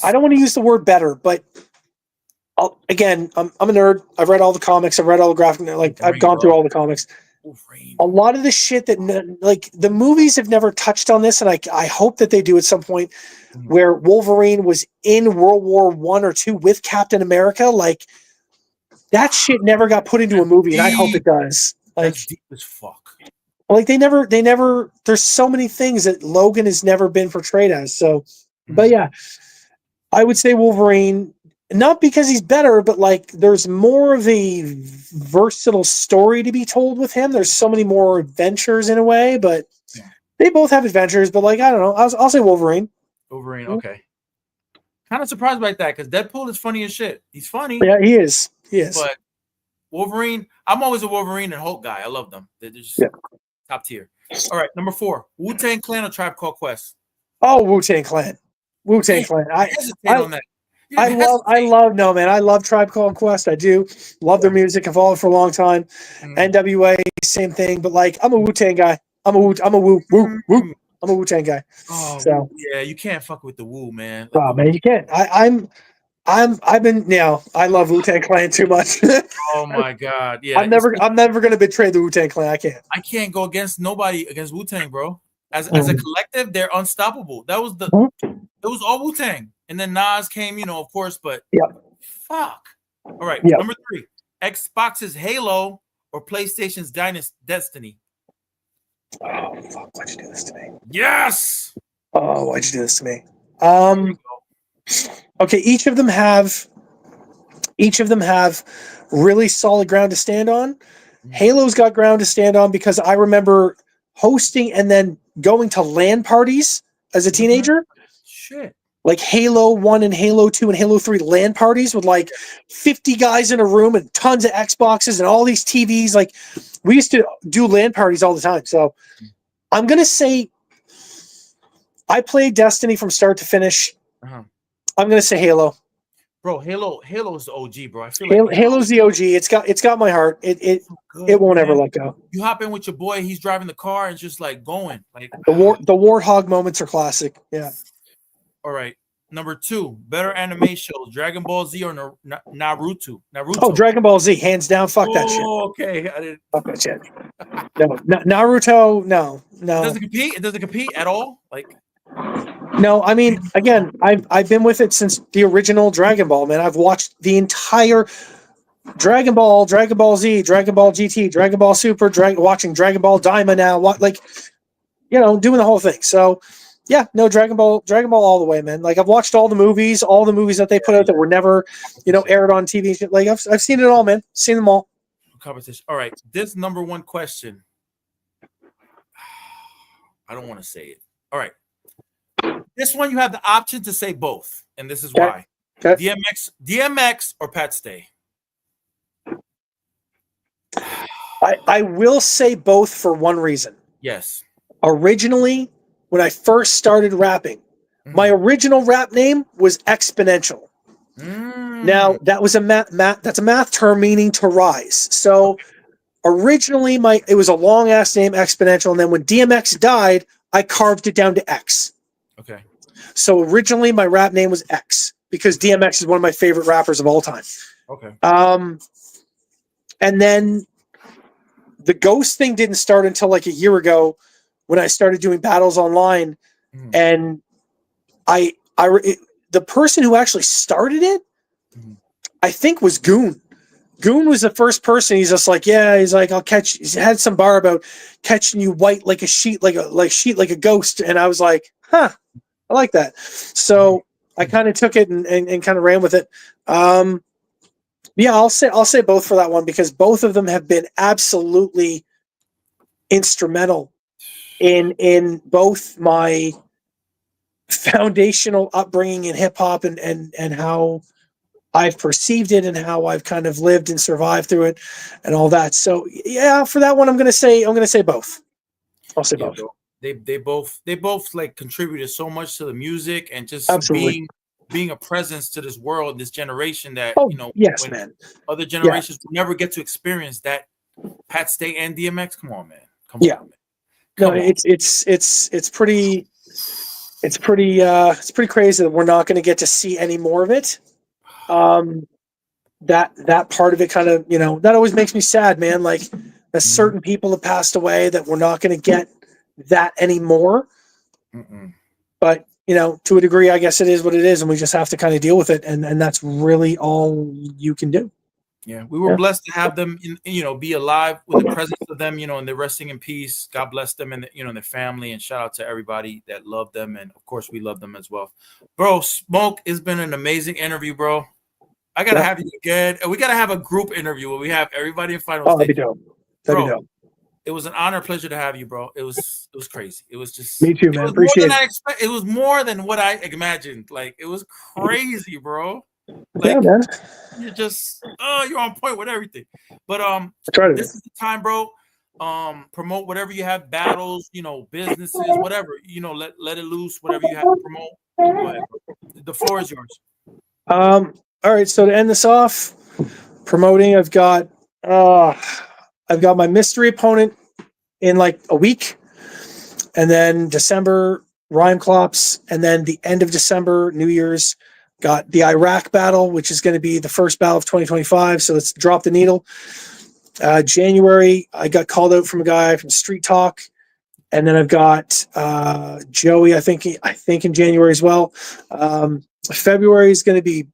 I don't want to use the word better, but I'm a nerd. I've read all the comics. I've read all the graphic. Like I've gone through all the comics. Wolverine. A lot of the shit that like the movies have never touched on this, and I hope that they do at some point, where Wolverine was in World War I or II with Captain America. Like that shit never got put into a movie, and I hope it does. Like that's deep as fuck. Like they never. There's so many things that Logan has never been portrayed as. So, but yeah, I would say Wolverine. Not because he's better, but like there's more of a versatile story to be told with him. There's so many more adventures in a way, but they both have adventures. But like I don't know, I'll say Wolverine. Wolverine, okay. Kind of surprised by that because Deadpool is funny as shit. He's funny. Yeah, he is. But Wolverine, I'm always a Wolverine and Hulk guy. I love them. They're just top tier. All right, number 4, Wu-Tang Clan or Tribe Called Quest? Oh, Wu-Tang Clan. Wu-Tang Clan. I hesitate on that. I love Tribe Called Quest. I do love their music. I've followed for a long time. NWA, same thing. But like, I'm a Wu-Tang guy. I'm a Wu-Tang guy. Oh, so yeah, you can't fuck with the Wu, man. Oh man, you can't. I love Wu-Tang Clan too much. Oh my god, yeah. I'm never gonna betray the Wu-Tang Clan. I can't go against nobody against Wu-Tang, bro. As a collective, they're unstoppable. That was it was all Wu-Tang. And then Nas came, of course, but fuck. All right, number 3, Xbox's Halo or PlayStation's Destiny? Oh, fuck, why'd you do this to me? Yes! Oh, why'd you do this to me? Okay, each of them have Each of them have really solid ground to stand on. Halo's got ground to stand on because I remember hosting and then going to LAN parties as a teenager. Shit. Like Halo 1 and Halo 2 and Halo 3 LAN parties with like 50 guys in a room and tons of Xboxes and all these TVs. Like we used to do LAN parties all the time. So I'm going to say I played Destiny from start to finish. I'm going to say Halo. Bro, Halo's the OG, bro. I feel like Halo's the OG. It's got my heart. It won't ever let go. You hop in with your boy, he's driving the car and just like going. Like the Warthog moments are classic. Yeah. All right. Number 2, better anime shows, Dragon Ball Z or Naruto? Oh, Dragon Ball Z, hands down. Fuck that shit. Oh, okay. I didn't. Fuck that shit. No, Naruto, no. It doesn't compete at all? Like no, I mean, again, I've been with it since the original Dragon Ball, man. I've watched the entire Dragon Ball Z, Dragon Ball GT, Dragon Ball Super, watching Dragon Ball Daima now. Doing the whole thing. So, yeah, no, Dragon Ball all the way, man. Like I've watched all the movies that they put out that were never, aired on TV. Like I've seen it all, man. Seen them all. Competition. All right, this number 1 question. I don't want to say it. All right. This one you have the option to say both, and this is why. Okay. DMX or Pat Stay? I will say both for one reason. Yes. Originally, when I first started rapping, my original rap name was Exponential. Now that was that's a math term meaning to rise. So originally it was a long ass name, Exponential, and then when DMX died, I carved it down to X. Okay. So originally my rap name was X because DMX is one of my favorite rappers of all time. Okay. And then the Ghost thing didn't start until like a year ago when I started doing battles online, and the person who actually started it, I think, was Goon. Goon was the first person. He's just like, yeah, he's like, I'll catch. He had some bar about catching you white like a sheet, like a ghost, and I was like, huh, I like that. So I kind of took it and kind of ran with it. Yeah, I'll say both for that one because both of them have been absolutely instrumental in both my foundational upbringing in hip hop and how I've perceived it and how I've kind of lived and survived through it and all that. So yeah, for that one, I'm gonna say both. I'll say both. They both like contributed so much to the music and just being a presence to this world, this generation that yes, man. Other generations will never get to experience that. Pat Stay and DMX. Come on, man. Come on, man. No, it's pretty crazy that we're not going to get to see any more of it. That part of it kind of, that always makes me sad, man. Like that certain people have passed away that we're not going to get that anymore. But, to a degree, I guess it is what it is. And we just have to kind of deal with it. And that's really all you can do. Yeah, we were blessed to have them, be alive with the presence of them, and they're resting in peace. God bless them and their family. And shout out to everybody that loved them, and of course we love them as well, bro. Smoke, it's been an amazing interview, bro. I gotta have you again, and we gotta have a group interview where we have everybody in final stage. That'd be dope. That'd be dope. It was an honor, pleasure to have you, bro. It was crazy. It was just me too, man. Appreciate it. It was more than what I imagined. Like it was crazy, bro. Like, yeah, man. You're on point with everything. But this is the time, bro. Promote whatever you have, battles, businesses, whatever. Let it loose, whatever you have to promote. Go ahead, bro. The floor is yours. All right, so to end this off, promoting, I've got my mystery opponent in like a week, and then December Rhyme Clops, and then the end of December, New Year's, got the Iraq battle, which is going to be the first battle of 2025. So let's drop the needle. January, I got called out from a guy from Street Talk, and then I've got Joey. I think in January as well. February is going to be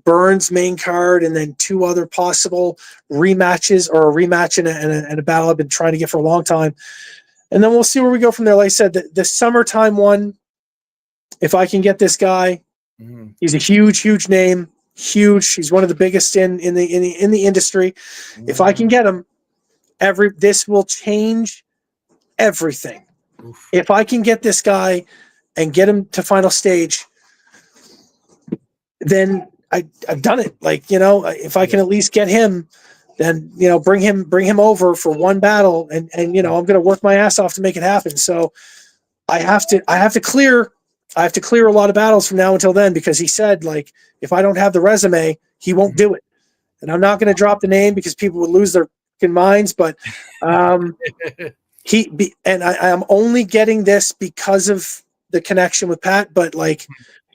Burns main card, and then 2 other possible rematches, or a rematch and a battle I've been trying to get for a long time. And then we'll see where we go from there. Like I said, the summertime one, if I can get this guy, he's a huge name, huge. He's one of the biggest in the industry. If I can get him, this will change everything. Oof. If I can get this guy and get him to final stage, then I've done it. Like, if I can at least get him, then bring him over for one battle, and I'm going to work my ass off to make it happen. So I have to clear a lot of battles from now until then, because he said, like, if I don't have the resume, he won't do it. And I'm not going to drop the name because people would lose their fucking minds, but I'm only getting this because of the connection with Pat, but like,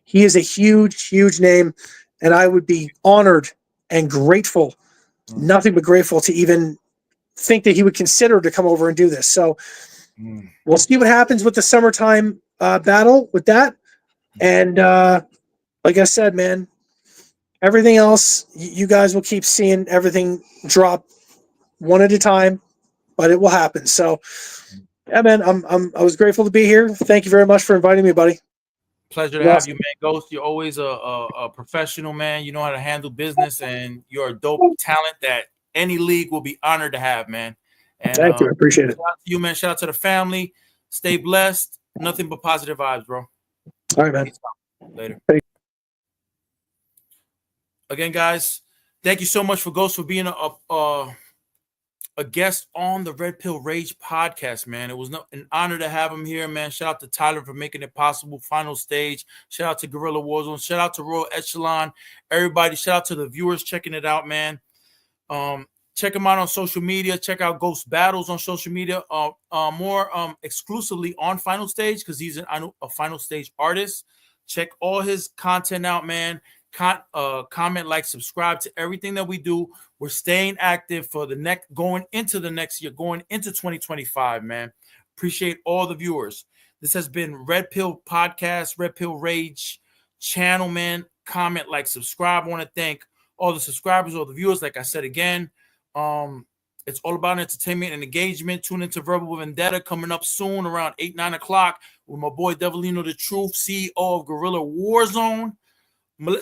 he is a huge, huge name, and I would be honored and grateful, nothing but grateful, to even think that he would consider to come over and do this. So we'll see what happens with the summertime battle with that. And like I said, man, everything else, you guys will keep seeing everything drop one at a time, but it will happen. So yeah, man, I was grateful to be here. Thank you very much for inviting me, buddy. Pleasure to have you, man. Ghost, you're always a professional, man. You know how to handle business, and you're a dope talent that any league will be honored to have, man. And thank you. I appreciate it. Shout out to you, man. Shout out to the family. Stay blessed. Nothing but positive vibes, bro. All right, man. Later. Again, guys, thank you so much for Ghost for being a guest on the Red Pill Rage podcast, man. It was an honor to have him here, man. Shout out to Tyler for making it possible. Final stage. Shout out to Guerrilla Warzone. Shout out to Royal Echelon. Everybody, shout out to the viewers checking it out, man. Check him out on social media. Check out Ghost Battles on social media. More exclusively on Final Stage, because he's a Final Stage artist. Check all his content out, man. Comment, like, subscribe to everything that we do. We're staying active for going into the next year, going into 2025, man. Appreciate all the viewers. This has been Red Pill Podcast, Red Pill Rage channel, man. Comment, like, subscribe. I want to thank all the subscribers, all the viewers. Like I said again, it's all about entertainment and engagement. Tune into Verbal Vendetta coming up soon around 8-9 o'clock with my boy Devilino the Truth, CEO of Guerrilla Warzone.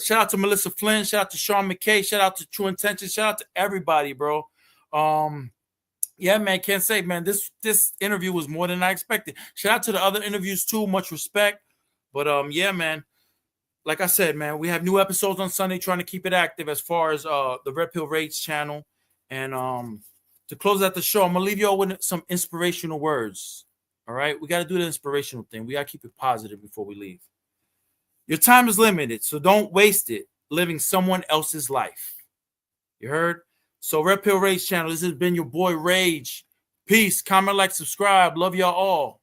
Shout out to Melissa Flynn. Shout out to Sean McKay. Shout out to True Intention. Shout out to everybody, bro. Yeah, man, can't say, man, this interview was more than I expected. Shout out to the other interviews too. Much respect. But yeah, man, like I said, man, we have new episodes on Sunday, trying to keep it active as far as the Red Pill Rage channel. And to close out the show, I'm gonna leave y'all with some inspirational words. All right, we got to do the inspirational thing. We got to keep it positive before we leave. Your time is limited, so don't waste it living someone else's life. You heard? So Red Pill Rage channel, this has been your boy Rage. Peace. Comment, like, subscribe. Love y'all all.